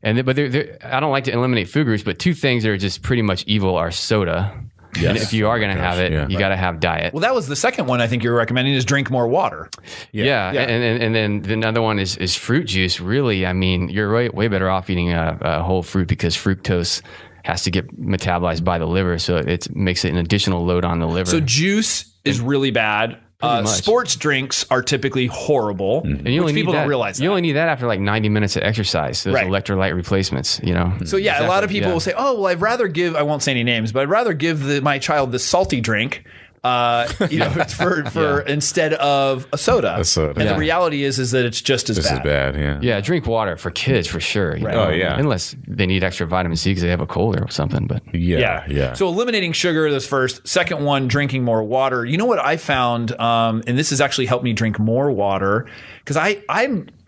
[SPEAKER 3] And but I don't like to eliminate food groups, but two things that are just pretty much evil are soda.
[SPEAKER 2] Yes.
[SPEAKER 3] And if you are going to have it, you got to have diet.
[SPEAKER 1] Well, that was the second one I think you're recommending is drink more water.
[SPEAKER 3] Yeah. And then the other one is fruit juice. Really, I mean, you're way better off eating a whole fruit because fructose has to get metabolized by the liver, so it makes it an additional load on the liver.
[SPEAKER 1] So juice is really bad. Sports drinks are typically horrible,
[SPEAKER 3] and you only
[SPEAKER 1] which people
[SPEAKER 3] need that,
[SPEAKER 1] don't realize that.
[SPEAKER 3] You only need that after like 90 minutes of exercise. Those electrolyte replacements,
[SPEAKER 1] So a lot of people will say, "Oh, well, I'd rather give." I won't say any names, but I'd rather give my child this salty drink, for instead of a soda. And the reality is that it's just as bad.
[SPEAKER 2] This is bad.
[SPEAKER 3] Yeah, drink water for kids for sure. You know?
[SPEAKER 2] Oh yeah,
[SPEAKER 3] unless they need extra vitamin C because they have a cold or something. But
[SPEAKER 2] yeah.
[SPEAKER 1] So eliminating sugar is first. Second one, drinking more water. You know what I found, and this has actually helped me drink more water because I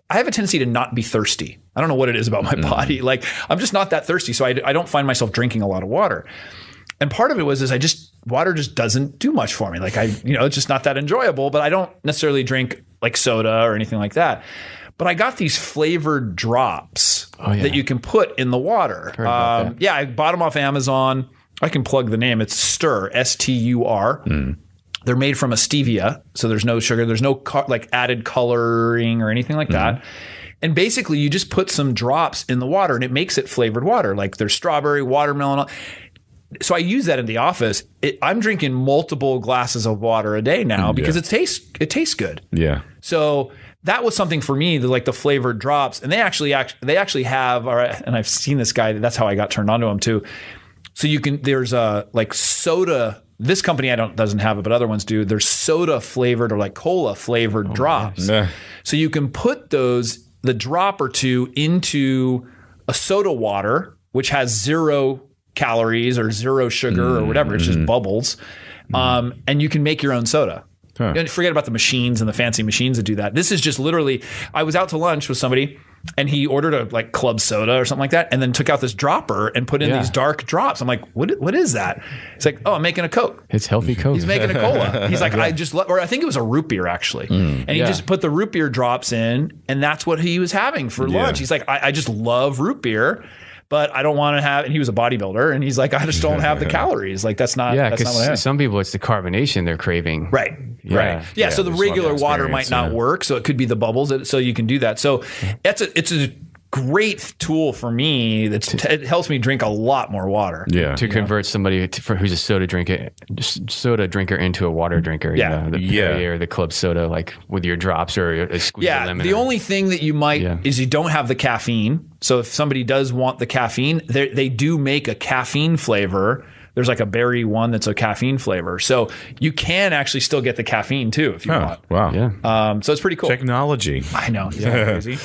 [SPEAKER 1] have a tendency to not be thirsty. I don't know what it is about my body. Like I'm just not that thirsty, so I don't find myself drinking a lot of water. And part of it was water just doesn't do much for me. Like it's just not that enjoyable, but I don't necessarily drink like soda or anything like that. But I got these flavored drops that you can put in the water. I bought them off Amazon. I can plug the name. It's Stur, S-T-U-R. They're made from a stevia, so there's no sugar. There's no added coloring or anything like that. And basically, you just put some drops in the water, and it makes it flavored water. Like there's strawberry, watermelon. So I use that in the office. I'm drinking multiple glasses of water a day now because it tastes good.
[SPEAKER 2] Yeah.
[SPEAKER 1] So that was something for me, the flavored drops, and they actually have. And I've seen this guy. That's how I got turned on to him too. So there's a soda. This company doesn't have it, but other ones do. There's soda flavored or like cola flavored drops.
[SPEAKER 2] Yeah.
[SPEAKER 1] So you can put the drop or two into a soda water, which has 0 calories or 0 sugar or whatever. It's just bubbles. And you can make your own soda. And forget about the machines and the fancy machines that do that. This is just literally, I was out to lunch with somebody and he ordered a club soda or something like that and then took out this dropper and put in these dark drops. I'm like, what is that? It's like, oh, I'm making a Coke.
[SPEAKER 3] It's healthy Coke.
[SPEAKER 1] He's making a cola. He's like, or I think it was a root beer actually. And he just put the root beer drops in and that's what he was having for lunch. He's like, I just love root beer. But I don't want to have, and he was a bodybuilder, and he's like, I just don't have the calories. Like that's not what I have.
[SPEAKER 3] Some people, it's the carbonation they're craving.
[SPEAKER 1] Right. Yeah. So the regular water might not work. So it could be the bubbles. So you can do that. So it's a great tool for me. It helps me drink a lot more water.
[SPEAKER 3] Yeah. To convert somebody who's a soda drinker into a water drinker.
[SPEAKER 1] Yeah.
[SPEAKER 3] The Perrier, the club soda, like with your drops or a squeeze of lemon.
[SPEAKER 1] The only thing that you might is you don't have the caffeine. So if somebody does want the caffeine, they do make a caffeine flavor. There's like a berry one that's a caffeine flavor. So you can actually still get the caffeine too if you want.
[SPEAKER 2] Wow.
[SPEAKER 3] Yeah.
[SPEAKER 1] So it's pretty cool.
[SPEAKER 2] Technology.
[SPEAKER 1] I know. Yeah, crazy.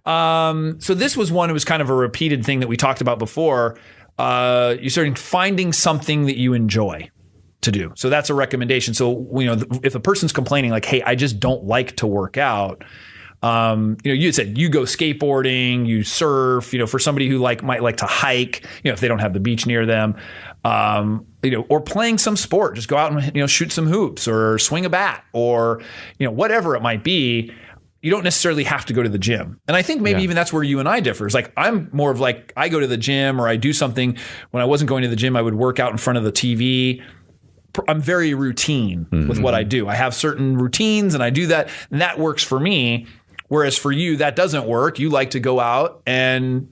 [SPEAKER 1] So this was one, it was kind of a repeated thing that we talked about before. You started finding something that you enjoy to do. So that's a recommendation. So, if a person's complaining like, hey, I just don't like to work out. You said you go skateboarding, you surf, for somebody who might like to hike, if they don't have the beach near them, or playing some sport, just go out and, shoot some hoops or swing a bat or, whatever it might be. You don't necessarily have to go to the gym. And I think maybe even that's where you and I differ. It's like, I'm more of like, I go to the gym or I do something. When I wasn't going to the gym, I would work out in front of the TV. I'm very routine with what I do. I have certain routines and I do that, and that works for me. Whereas for you, that doesn't work. You like to go out and,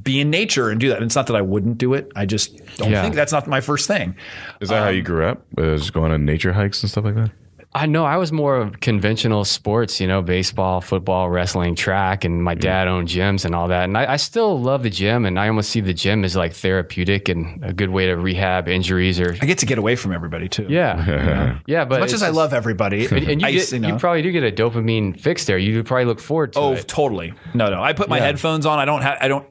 [SPEAKER 1] be in nature and do that. And it's not that I wouldn't do it. I just don't think that's not my first thing.
[SPEAKER 2] Is that how you grew up? Was going on nature hikes and stuff like that?
[SPEAKER 3] I know I was more of conventional sports, baseball, football, wrestling, track, and my dad owned gyms and all that. And I still love the gym, and I almost see the gym as like therapeutic and a good way to rehab injuries. Or
[SPEAKER 1] I get to get away from everybody too.
[SPEAKER 3] Yeah. Yeah. But
[SPEAKER 1] as much as I love everybody,
[SPEAKER 3] and you probably do get a dopamine fix there. You probably look forward to it.
[SPEAKER 1] Oh, totally. No. I put my headphones on.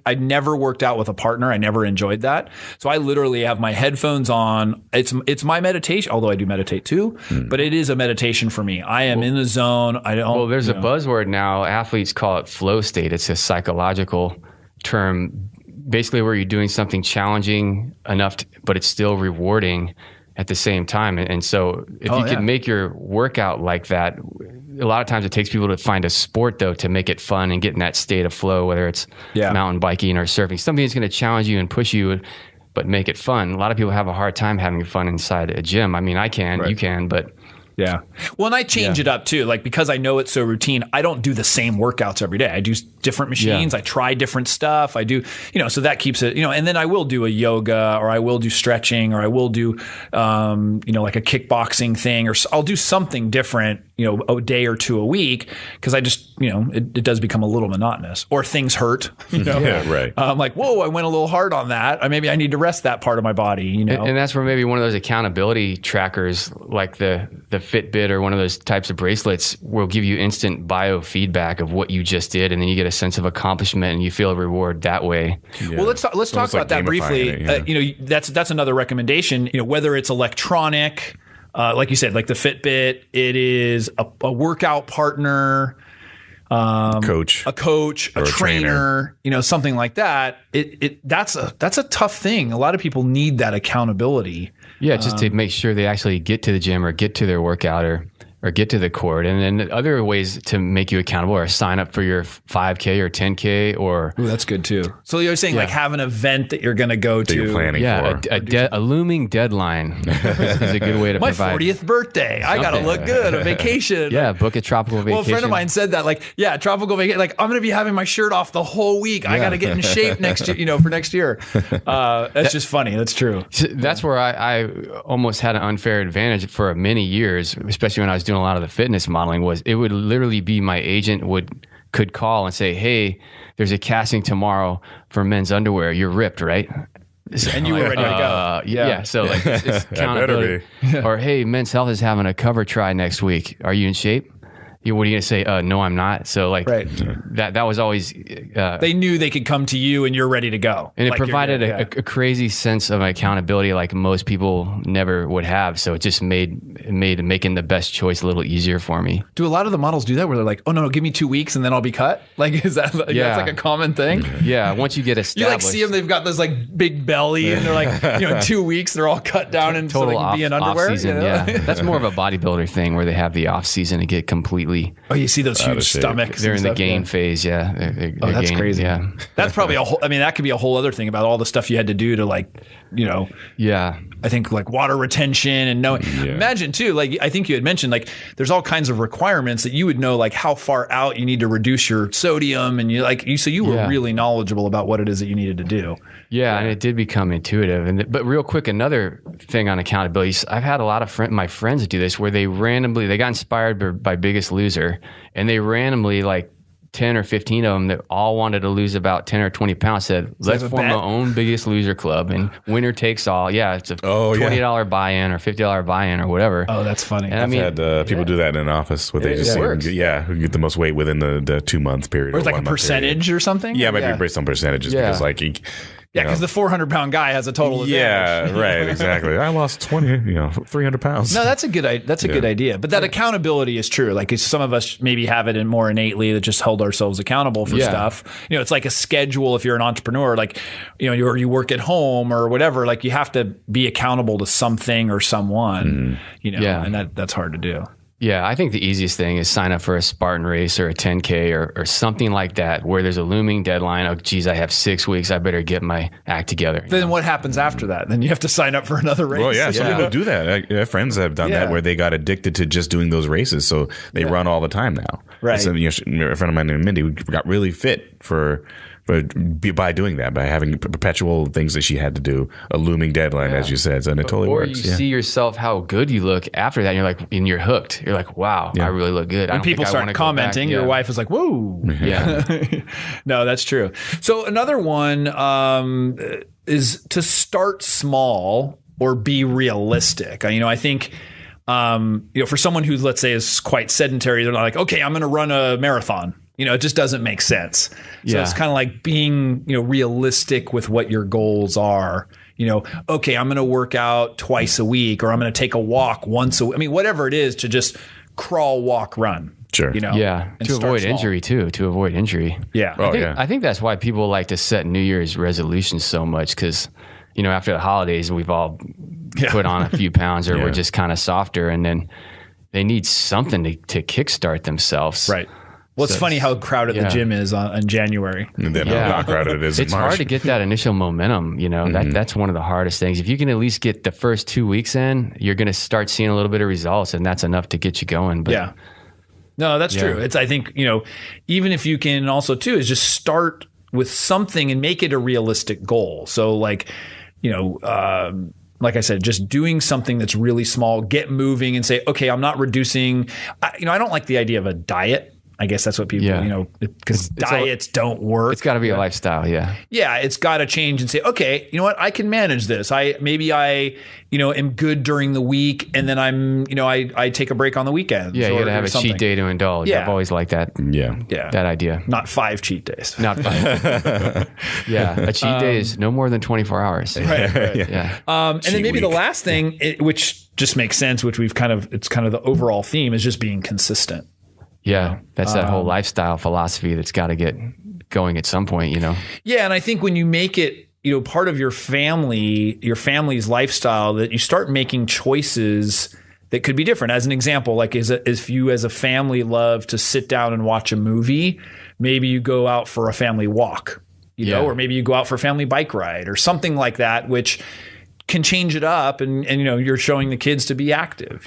[SPEAKER 1] I never worked out with a partner. I never enjoyed that. So I literally have my headphones on. It's my meditation, although I do meditate too, but it is a meditation for me. I am in the zone.
[SPEAKER 3] There's a buzzword now. Athletes call it flow state. It's a psychological term, basically where you're doing something challenging enough, but it's still rewarding at the same time. And so if you can make your workout like that, a lot of times it takes people to find a sport though to make it fun and get in that state of flow, whether it's mountain biking or surfing, something that's going to challenge you and push you, but make it fun. A lot of people have a hard time having fun inside a gym. I mean, I can, you can, but
[SPEAKER 1] yeah. Well, and I change it up too. Like, because I know it's so routine, I don't do the same workouts every day. I do different machines. I try different stuff. I do, so that keeps it, and then I will do a yoga, or I will do stretching, or I will do, like a kickboxing thing, or I'll do something different, a day or two a week. Cause I just, it does become a little monotonous, or things hurt,
[SPEAKER 2] Yeah, right.
[SPEAKER 1] I'm like, whoa, I went a little hard on that. Maybe I need to rest that part of my body,
[SPEAKER 3] And that's where maybe one of those accountability trackers, like the Fitbit or one of those types of bracelets, will give you instant biofeedback of what you just did, and then you get a sense of accomplishment and you feel a reward that way.
[SPEAKER 2] Yeah.
[SPEAKER 1] Well, let's talk about that briefly. That's another recommendation. Whether it's electronic, like you said, like the Fitbit, it is a workout partner, a coach, a trainer, something like that. That's a tough thing. A lot of people need that accountability.
[SPEAKER 3] Yeah, just to make sure they actually get to the gym or get to their workout or get to the court. And then other ways to make you accountable are sign up for your 5K or 10K or...
[SPEAKER 1] Ooh, that's good too. So you're saying like have an event that you're going to go to.
[SPEAKER 2] That you're planning for.
[SPEAKER 3] A looming deadline is a good way to
[SPEAKER 1] my
[SPEAKER 3] provide.
[SPEAKER 1] My 40th birthday. I got to look good. A vacation.
[SPEAKER 3] Yeah, book a tropical vacation.
[SPEAKER 1] Well, a friend of mine said that tropical vacation. Like, I'm going to be having my shirt off the whole week. I got to get in shape next year, for next year. That's just funny. That's true.
[SPEAKER 3] That's where I almost had an unfair advantage for many years, especially when I was doing a lot of the fitness modeling. Was it would literally be my agent could call and say, hey, there's a casting tomorrow for men's underwear. You're ripped, right?
[SPEAKER 1] And you were ready to go.
[SPEAKER 3] Yeah. So like it's accountability. Or hey, Men's Health is having a cover try next week. Are you in shape? What are you going to say? No, I'm not. So like that was always...
[SPEAKER 1] they knew they could come to you and you're ready to go.
[SPEAKER 3] And it provided a crazy sense of accountability like most people never would have. So it just made making the best choice a little easier for me.
[SPEAKER 1] Do a lot of the models do that where they're like, oh no, give me 2 weeks and then I'll be cut? Like, is that that's like a common thing?
[SPEAKER 3] Yeah. Once you get established.
[SPEAKER 1] You see them, they've got this like big belly and they're like, 2 weeks, they're all cut down and
[SPEAKER 3] total
[SPEAKER 1] so they can be in underwear.
[SPEAKER 3] Off-season, yeah. That's more of a bodybuilder thing where they have the off season to get completely...
[SPEAKER 1] Oh, you see those huge stomachs.
[SPEAKER 3] They're in the gain phase, They're
[SPEAKER 1] that's crazy.
[SPEAKER 3] Yeah,
[SPEAKER 1] that's probably a whole. I mean, that could be a whole other thing about all the stuff you had to do to I think like water retention and knowing. Yeah. Imagine too, like I think you had mentioned, like there's all kinds of requirements that you would know, like how far out you need to reduce your sodium, and so you were really knowledgeable about what it is that you needed to do.
[SPEAKER 3] Yeah, and it did become intuitive. But real quick, another thing on accountability. I've had a lot of my friends do this where they got inspired by Biggest Loser, and they randomly 10 or 15 of them that all wanted to lose about 10 or 20 pounds said, let's form our own Biggest Loser club and winner takes all. Yeah, it's a $20 buy-in or $50 buy-in or whatever.
[SPEAKER 1] Oh, that's funny.
[SPEAKER 2] And I've had people do that in an office where they just who get the most weight within the 2 month period.
[SPEAKER 1] Or it's like a percentage or something?
[SPEAKER 2] Yeah, maybe based on percentages because
[SPEAKER 1] because the 400-pound guy has a total advantage.
[SPEAKER 2] Yeah, right, exactly. I lost 300 pounds.
[SPEAKER 1] No, that's a good idea. But that accountability is true. Like some of us maybe have it more innately that just hold ourselves accountable for stuff. It's like a schedule if you're an entrepreneur, like, you work at home or whatever, like you have to be accountable to something or someone, and that's hard to do.
[SPEAKER 3] Yeah, I think the easiest thing is sign up for a Spartan race or a 10K or something like that where there's a looming deadline. Oh, geez, I have 6 weeks. I better get my act together.
[SPEAKER 1] Then what happens after that? Then you have to sign up for another race.
[SPEAKER 2] Well, some people do that. I have friends that have done that where they got addicted to just doing those races. So they run all the time now.
[SPEAKER 1] Right.
[SPEAKER 2] So, a friend of mine named Mindy got really fit for by doing that, by having perpetual things that she had to do, a looming deadline, as you said, and it totally
[SPEAKER 3] or
[SPEAKER 2] works.
[SPEAKER 3] you see yourself how good you look after that, and you're hooked. You're like, wow, I really look good.
[SPEAKER 1] When people start commenting, your wife is like, whoa.
[SPEAKER 3] Yeah.
[SPEAKER 1] No, that's true. So another one is to start small or be realistic. I think, for someone who, let's say, is quite sedentary, they're not like, okay, I'm going to run a marathon. It just doesn't make sense. So it's kind of like being, realistic with what your goals are. Okay, I'm going to work out twice a week, or I'm going to take a walk once a week. Whatever it is, to just crawl, walk, run.
[SPEAKER 2] Sure.
[SPEAKER 3] To avoid injury too. To avoid injury.
[SPEAKER 1] Yeah.
[SPEAKER 3] I think that's why people like to set New Year's resolutions so much, because, after the holidays, we've all put on a few pounds, or we're just kind of softer, and then they need something to kickstart themselves.
[SPEAKER 1] Right. Well, it's funny how crowded the gym is in January.
[SPEAKER 2] And then how not crowded it is in
[SPEAKER 3] It's
[SPEAKER 2] March.
[SPEAKER 3] hard to get that initial momentum. That's one of the hardest things. If you can at least get the first 2 weeks in, you're going to start seeing a little bit of results, and that's enough to get you going. But
[SPEAKER 1] no, that's true. I think, even if you can also too, is just start with something and make it a realistic goal. So like I said, just doing something that's really small, get moving and say, okay, I'm not reducing. I don't like the idea of a diet. I guess that's what people, because diets don't work.
[SPEAKER 3] It's got to be a lifestyle. Yeah.
[SPEAKER 1] Yeah. It's got to change and say, okay, you know what? I can manage this. Maybe I am good during the week, and then I take a break on the weekends.
[SPEAKER 3] Yeah. You got to have a cheat day to indulge.
[SPEAKER 1] Yeah.
[SPEAKER 3] I've always liked that.
[SPEAKER 2] Yeah.
[SPEAKER 3] That idea.
[SPEAKER 1] Not 5 cheat days.
[SPEAKER 3] Not 5. Yeah. A cheat day is no more than 24 hours.
[SPEAKER 1] Right.
[SPEAKER 3] Yeah.
[SPEAKER 1] And then maybe the last thing, which just makes sense, which it's kind of the overall theme, is just being consistent.
[SPEAKER 3] Yeah, that's that whole lifestyle philosophy that's got to get going at some point,
[SPEAKER 1] Yeah, and I think when you make it, part of your family's lifestyle, that you start making choices that could be different. As an example, like if you as a family love to sit down and watch a movie, maybe you go out for a family walk, or maybe you go out for a family bike ride or something like that, which can change it up, and you're showing the kids to be active,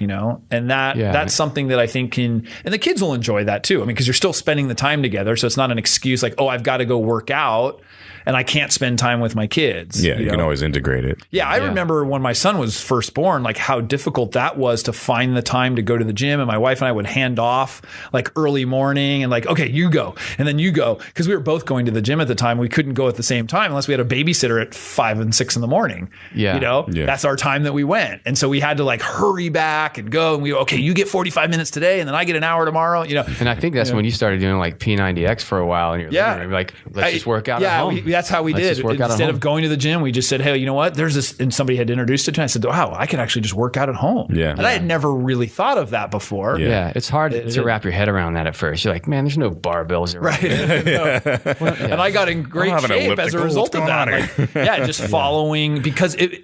[SPEAKER 1] and that's something that I think and the kids will enjoy that too. Because you're still spending the time together, so it's not an excuse like, oh, I've got to go work out and I can't spend time with my kids.
[SPEAKER 2] Yeah, you can always integrate it.
[SPEAKER 1] Yeah, I remember when my son was first born, like how difficult that was to find the time to go to the gym. And my wife and I would hand off like early morning and like, okay, you go. And then you go. Because we were both going to the gym at the time. We couldn't go at the same time unless we had a babysitter at 5 and 6 in the morning.
[SPEAKER 3] Yeah.
[SPEAKER 1] That's our time that we went. And so we had to like hurry back and go. And we, okay, you get 45 minutes today and then I get an hour tomorrow.
[SPEAKER 3] And I think that's when you started doing like P90X for a while. And you're like, let's just work out at home.
[SPEAKER 1] That's how we did. Instead of going to the gym, we just said, hey, you know what? There's this, and somebody had introduced it to me. I said, wow, I can actually just work out at home.
[SPEAKER 2] Yeah.
[SPEAKER 1] And I had never really thought of that before.
[SPEAKER 3] Yeah. It's hard to wrap your head around that at first. You're like, man, there's no barbells around.
[SPEAKER 1] Right. And I got in great shape as a result of that. Just following,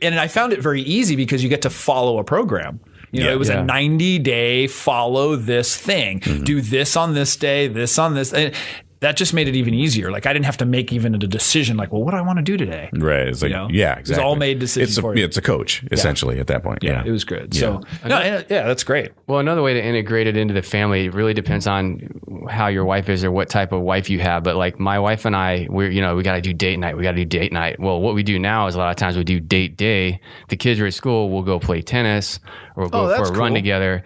[SPEAKER 1] and I found it very easy because you get to follow a program. It was a 90-day follow this thing, do this on this day, this on this. And that just made it even easier. Like I didn't have to make even a decision like, well, what do I want to do today?
[SPEAKER 2] Right. It's like, yeah, exactly.
[SPEAKER 1] It's all made decisions for you.
[SPEAKER 2] It's a coach essentially at that point. Yeah.
[SPEAKER 1] It was good. So that's great.
[SPEAKER 3] Well, another way to integrate it into the family, it really depends on how your wife is or what type of wife you have. But like my wife and I, we got to do date night. We got to do date night. Well, what we do now is a lot of times we do date day. The kids are at school. We'll go play tennis or we'll go for a run together.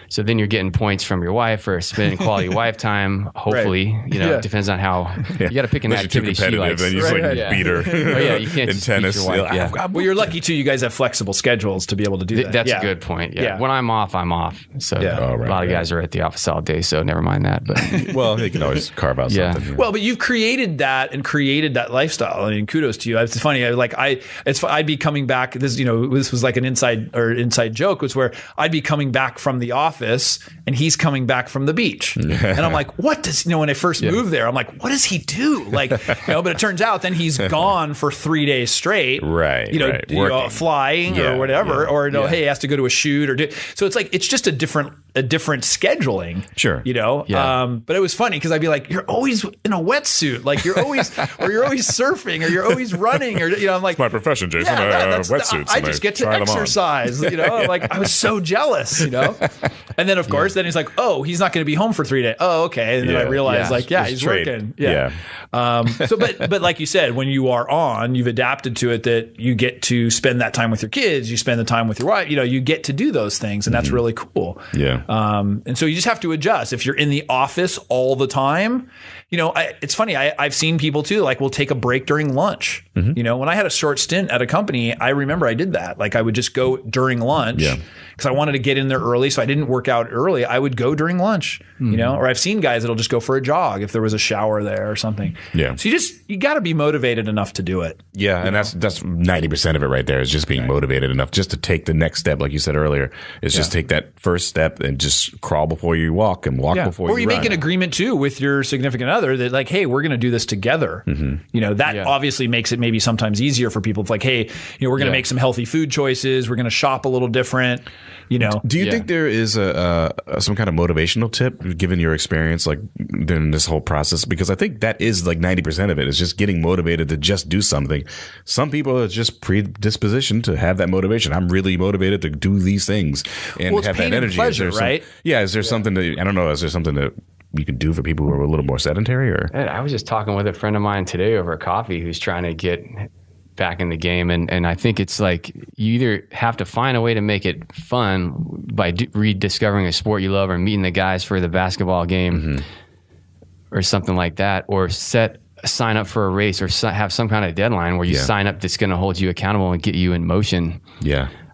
[SPEAKER 3] So then you're getting points from your wife for spending quality wife time. Hopefully, it depends on how you got to pick an activity she likes.
[SPEAKER 2] Then you just beat her.
[SPEAKER 3] You can't
[SPEAKER 2] in tennis.
[SPEAKER 3] Your wife,
[SPEAKER 1] Well, you're lucky too. You guys have flexible schedules to be able to do that.
[SPEAKER 3] That's a good point. Yeah. When I'm off, I'm off. So a lot of guys are at the office all day. So never mind that. But
[SPEAKER 2] well, they can always carve out something.
[SPEAKER 1] Well, but you've created that lifestyle. I mean, kudos to you. It's funny. I'd be coming back. This was like an inside joke. Was where I'd be coming back from the office and he's coming back from the beach. And I'm like, what does, when I first moved there, I'm like, what does he do? Like, but it turns out then he's gone for 3 days straight.
[SPEAKER 2] Right.
[SPEAKER 1] Flying or whatever, or hey, he has to go to a shoot so it's like, it's just a different scheduling.
[SPEAKER 2] Sure.
[SPEAKER 1] But it was funny because I'd be like, you're always in a wetsuit. Like you're always surfing or you're always running or, I'm like,
[SPEAKER 2] it's my profession, Jason. Wetsuits.
[SPEAKER 1] I just get to exercise, I'm like, I was so jealous, And then of course, then he's like, oh, he's not going to be home for 3 days. Oh, okay. And then I realized he's working. Yeah. But like you said, when you are on, you've adapted to it that you get to spend that time with your kids. You spend the time with your wife. You get to do those things, and that's really cool.
[SPEAKER 2] Yeah.
[SPEAKER 1] And so you just have to adjust. If you're in the office all the time, it's funny. I've seen people too, like, will take a break during lunch. When I had a short stint at a company, I remember I did that. Like, I would just go during lunch because I wanted to get in there early. So I didn't work out early. I would go during lunch, or I've seen guys that'll just go for a jog if there was a shower there or something.
[SPEAKER 2] Yeah.
[SPEAKER 1] So you got to be motivated enough to do it.
[SPEAKER 2] Yeah. And that's 90% of it right there is just being motivated enough just to take the next step. Like you said earlier, is just take that first step and just crawl before you walk and walk before you run.
[SPEAKER 1] Or you make an agreement too with your significant other that, like, hey, we're going to do this together. That obviously makes it maybe sometimes easier for people. It's like, hey, we're going to make some healthy food choices. We're going to shop a little different.
[SPEAKER 2] Do you think there is some kind of motivational tip given your experience, like during this whole process? Because I think that is like 90% of it is just getting motivated to just do something. Some people are just predispositioned to have that motivation. I'm really motivated to do these things and have that energy.
[SPEAKER 1] Pleasure, right?
[SPEAKER 2] Is there something that, I don't know, is there something that you could do for people who are a little more sedentary? Or
[SPEAKER 3] I was just talking with a friend of mine today over coffee who's trying to get back in the game, and I think it's like you either have to find a way to make it fun by rediscovering a sport you love or meeting the guys for the basketball game or something like that, or sign up for a race or have some kind of deadline where you sign up that's going to hold you accountable and get you in motion.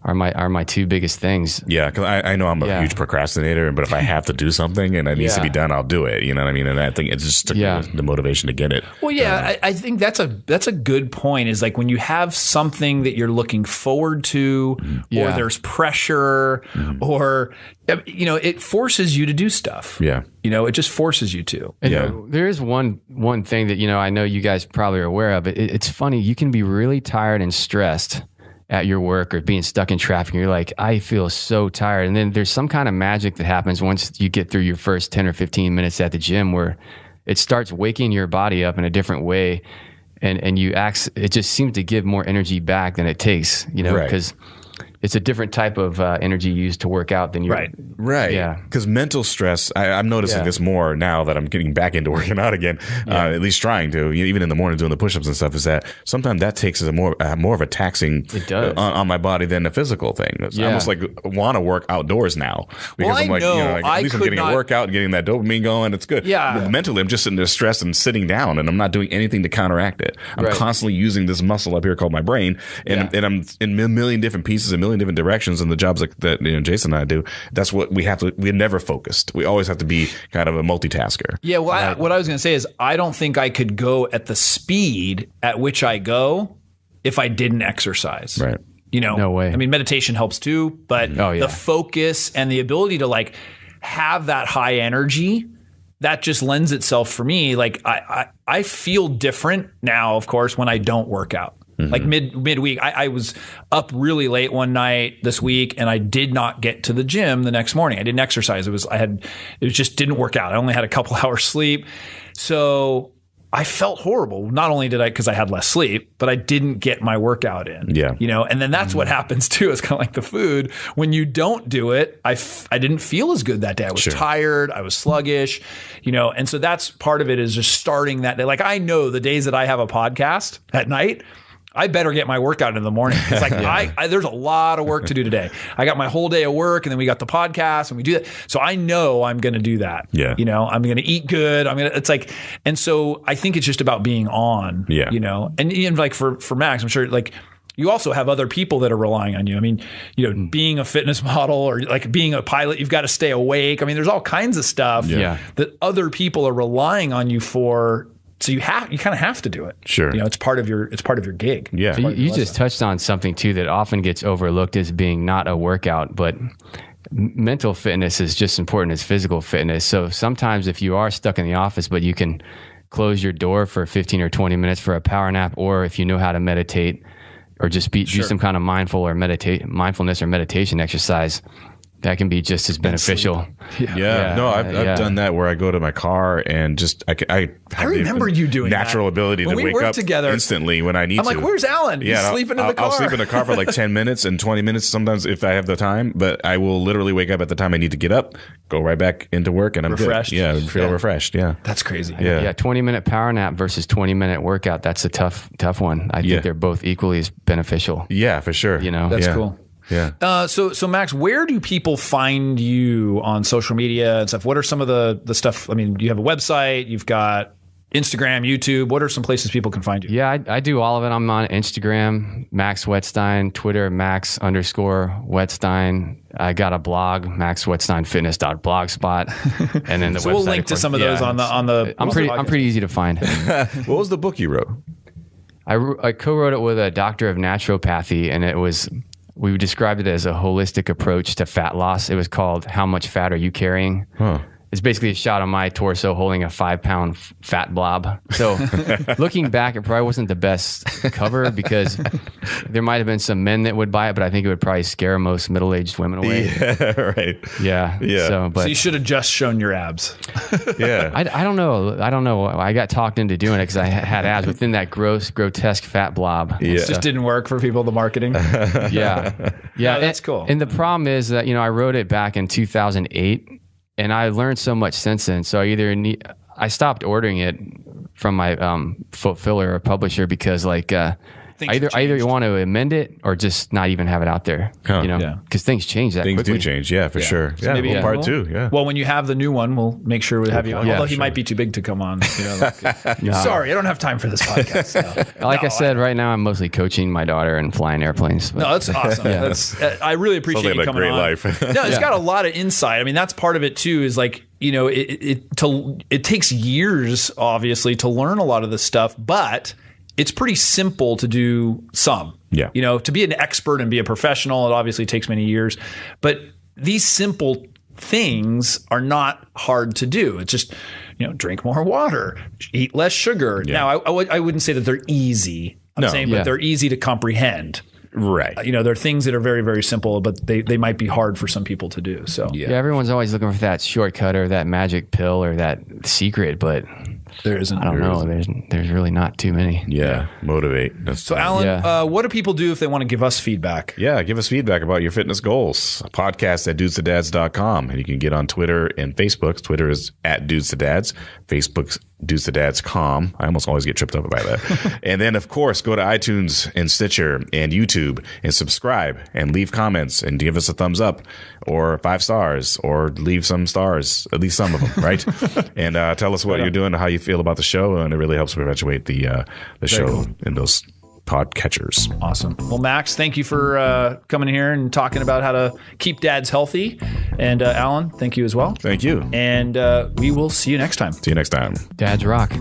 [SPEAKER 3] Are my two biggest things.
[SPEAKER 2] Yeah, because I know I'm a huge procrastinator, but if I have to do something and it needs to be done, I'll do it. You know what I mean? And I think it's just the motivation to get it.
[SPEAKER 1] Well, I think that's a good point. Is like when you have something that you're looking forward to, or there's pressure, or it forces you to do stuff.
[SPEAKER 2] Yeah,
[SPEAKER 1] it just forces you to.
[SPEAKER 3] And there is one thing that I know you guys probably are aware of. It's funny. You can be really tired and stressed at your work or being stuck in traffic, and you're like, I feel so tired. And then there's some kind of magic that happens once you get through your first 10 or 15 minutes at the gym where it starts waking your body up in a different way. And it just seems to give more energy back than it takes, because it's a different type of energy used to work out than you.
[SPEAKER 2] Right.
[SPEAKER 3] Yeah.
[SPEAKER 2] Because mental stress, I'm noticing this more now that I'm getting back into working out again, at least trying to, even in the morning doing the push-ups and stuff, is that sometimes that takes a more of a taxing on my body than a physical thing. I almost like want to work outdoors now because I'm like, at least I'm getting a workout and getting that dopamine going. It's good.
[SPEAKER 1] Yeah.
[SPEAKER 2] But mentally, I'm just sitting there stressed and sitting down and I'm not doing anything to counteract it. I'm constantly using this muscle up here called my brain and I'm in a million different pieces, a million different directions, and the jobs like that Jason and I do, that's what we're never focused. We always have to be kind of a multitasker.
[SPEAKER 1] Yeah, well, what I was going to say is I don't think I could go at the speed at which I go if I didn't exercise.
[SPEAKER 2] Right.
[SPEAKER 3] No way.
[SPEAKER 1] I mean, meditation helps too, but the focus and the ability to like have that high energy, that just lends itself for me. Like I feel different now, of course, when I don't work out. Like midweek, I was up really late one night this week, and I did not get to the gym the next morning. I didn't exercise. It just didn't work out. I only had a couple hours sleep, so I felt horrible. Not only did because I had less sleep, but I didn't get my workout in.
[SPEAKER 2] Yeah,
[SPEAKER 1] and then that's what happens too. It's kind of like the food. When you don't do it, I didn't feel as good that day. I was tired. I was sluggish. And so that's part of it is just starting that day. Like I know the days that I have a podcast at night, I better get my workout in the morning. It's like there's a lot of work to do today. I got my whole day of work, and then we got the podcast, and we do that. So I know I'm going to do that.
[SPEAKER 2] Yeah.
[SPEAKER 1] I'm going to eat good. It's like, and so I think it's just about being on.
[SPEAKER 2] Yeah.
[SPEAKER 1] And even like for Max, I'm sure like you also have other people that are relying on you. I mean, being a fitness model or like being a pilot, you've got to stay awake. I mean, there's all kinds of stuff that other people are relying on you for. So you kind of have to do it.
[SPEAKER 2] Sure.
[SPEAKER 1] It's part of your gig.
[SPEAKER 2] Yeah.
[SPEAKER 3] So you just touched on something too that often gets overlooked as being not a workout, but mental fitness is just as important as physical fitness. So sometimes if you are stuck in the office, but you can close your door for 15 or 20 minutes for a power nap, or if you know how to meditate or just do some kind of mindfulness or meditation exercise, that can be just as beneficial.
[SPEAKER 2] Yeah. No, I've done that where I go to my car and just I
[SPEAKER 1] remember you doing
[SPEAKER 2] natural
[SPEAKER 1] that.
[SPEAKER 2] ability
[SPEAKER 1] when
[SPEAKER 2] to wake up
[SPEAKER 1] together
[SPEAKER 2] instantly when I need to.
[SPEAKER 1] I'm like, where's Alan? He's sleeping in the car.
[SPEAKER 2] I'll sleep in the car for like 10 minutes and 20 minutes sometimes if I have the time, but I will literally wake up at the time I need to get up, go right back into work, and I'm
[SPEAKER 1] refreshed.
[SPEAKER 2] Good. Yeah, feel refreshed. Yeah.
[SPEAKER 1] That's crazy.
[SPEAKER 3] Yeah, 20-minute power nap versus 20-minute workout. That's a tough one. I think they're both equally as beneficial.
[SPEAKER 2] Yeah, for sure.
[SPEAKER 1] That's cool.
[SPEAKER 2] Yeah.
[SPEAKER 1] So Max, where do people find you on social media and stuff? What are some of the stuff? I mean, you have a website, you've got Instagram, YouTube. What are some places people can find you?
[SPEAKER 3] Yeah, I do all of it. I'm on Instagram, Max Wettstein, Twitter, Max_Wettstein. I got a blog, maxwettsteinfitness.blogspot, and then the
[SPEAKER 1] so
[SPEAKER 3] website.
[SPEAKER 1] We'll link to some of those on the.
[SPEAKER 3] I'm pretty easy to find.
[SPEAKER 2] What was the book you wrote?
[SPEAKER 3] I co-wrote it with a doctor of naturopathy, and we described it as a holistic approach to fat loss. It was called How Much Fat Are You Carrying? It's basically a shot of my torso holding a 5-pound fat blob. So looking back, it probably wasn't the best cover because there might have been some men that would buy it, but I think it would probably scare most middle-aged women away.
[SPEAKER 2] Yeah, right.
[SPEAKER 3] Yeah.
[SPEAKER 1] So you should have just shown your abs.
[SPEAKER 2] Yeah.
[SPEAKER 3] I don't know. I got talked into doing it because I had abs within that grotesque fat blob.
[SPEAKER 1] Yeah. It just didn't work for people, the marketing.
[SPEAKER 3] Yeah.
[SPEAKER 1] That's cool.
[SPEAKER 3] And the problem is that, I wrote it back in 2008. And I learned so much since then. So I stopped ordering it from my fulfiller or publisher because either you want to amend it or just not even have it out there, because things change that
[SPEAKER 2] things
[SPEAKER 3] quickly.
[SPEAKER 2] do change. Yeah, for sure.
[SPEAKER 1] So maybe
[SPEAKER 2] part 2. Yeah.
[SPEAKER 1] Well, when you have the new one, we'll make sure we have you on. Although he might be too big to come on. Sorry, I don't have time for this podcast.
[SPEAKER 3] I said, right now I'm mostly coaching my daughter and flying airplanes.
[SPEAKER 1] No, that's awesome. I really appreciate you coming on.
[SPEAKER 2] Life.
[SPEAKER 1] No, it's got a lot of insight. I mean, that's part of it too. Is it takes years, obviously, to learn a lot of this stuff, but it's pretty simple to do some.
[SPEAKER 2] Yeah.
[SPEAKER 1] To be an expert and be a professional, it obviously takes many years. But these simple things are not hard to do. It's just, drink more water, eat less sugar. Yeah. Now, I wouldn't say that they're easy. I'm saying, but they're easy to comprehend.
[SPEAKER 2] Right.
[SPEAKER 1] There are things that are very, very simple, but they might be hard for some people to do. So
[SPEAKER 3] everyone's always looking for that shortcut or that magic pill or that secret, but
[SPEAKER 1] there isn't.
[SPEAKER 3] I don't know. There's really not too many.
[SPEAKER 2] Yeah. Motivate.
[SPEAKER 1] So Alan, what do people do if they want to give us feedback?
[SPEAKER 2] Yeah. Give us feedback about your fitness goals. Podcast at dudesadads.com. And you can get on Twitter and Facebook. Twitter is at dudesadads. Facebook's dudesadads.com. I almost always get tripped up by that. And then, of course, go to iTunes and Stitcher and YouTube and subscribe and leave comments and give us a thumbs up or 5 stars or leave some stars, at least some of them, right? And tell us what you're doing, how you feel about the show, and it really helps perpetuate the show in those pod catchers.
[SPEAKER 1] Awesome. Well, Max, thank you for coming here and talking about how to keep dads healthy. And Alan, thank you as well.
[SPEAKER 2] Thank you.
[SPEAKER 1] And we will see you next time.
[SPEAKER 2] See you next time.
[SPEAKER 3] Dads rock.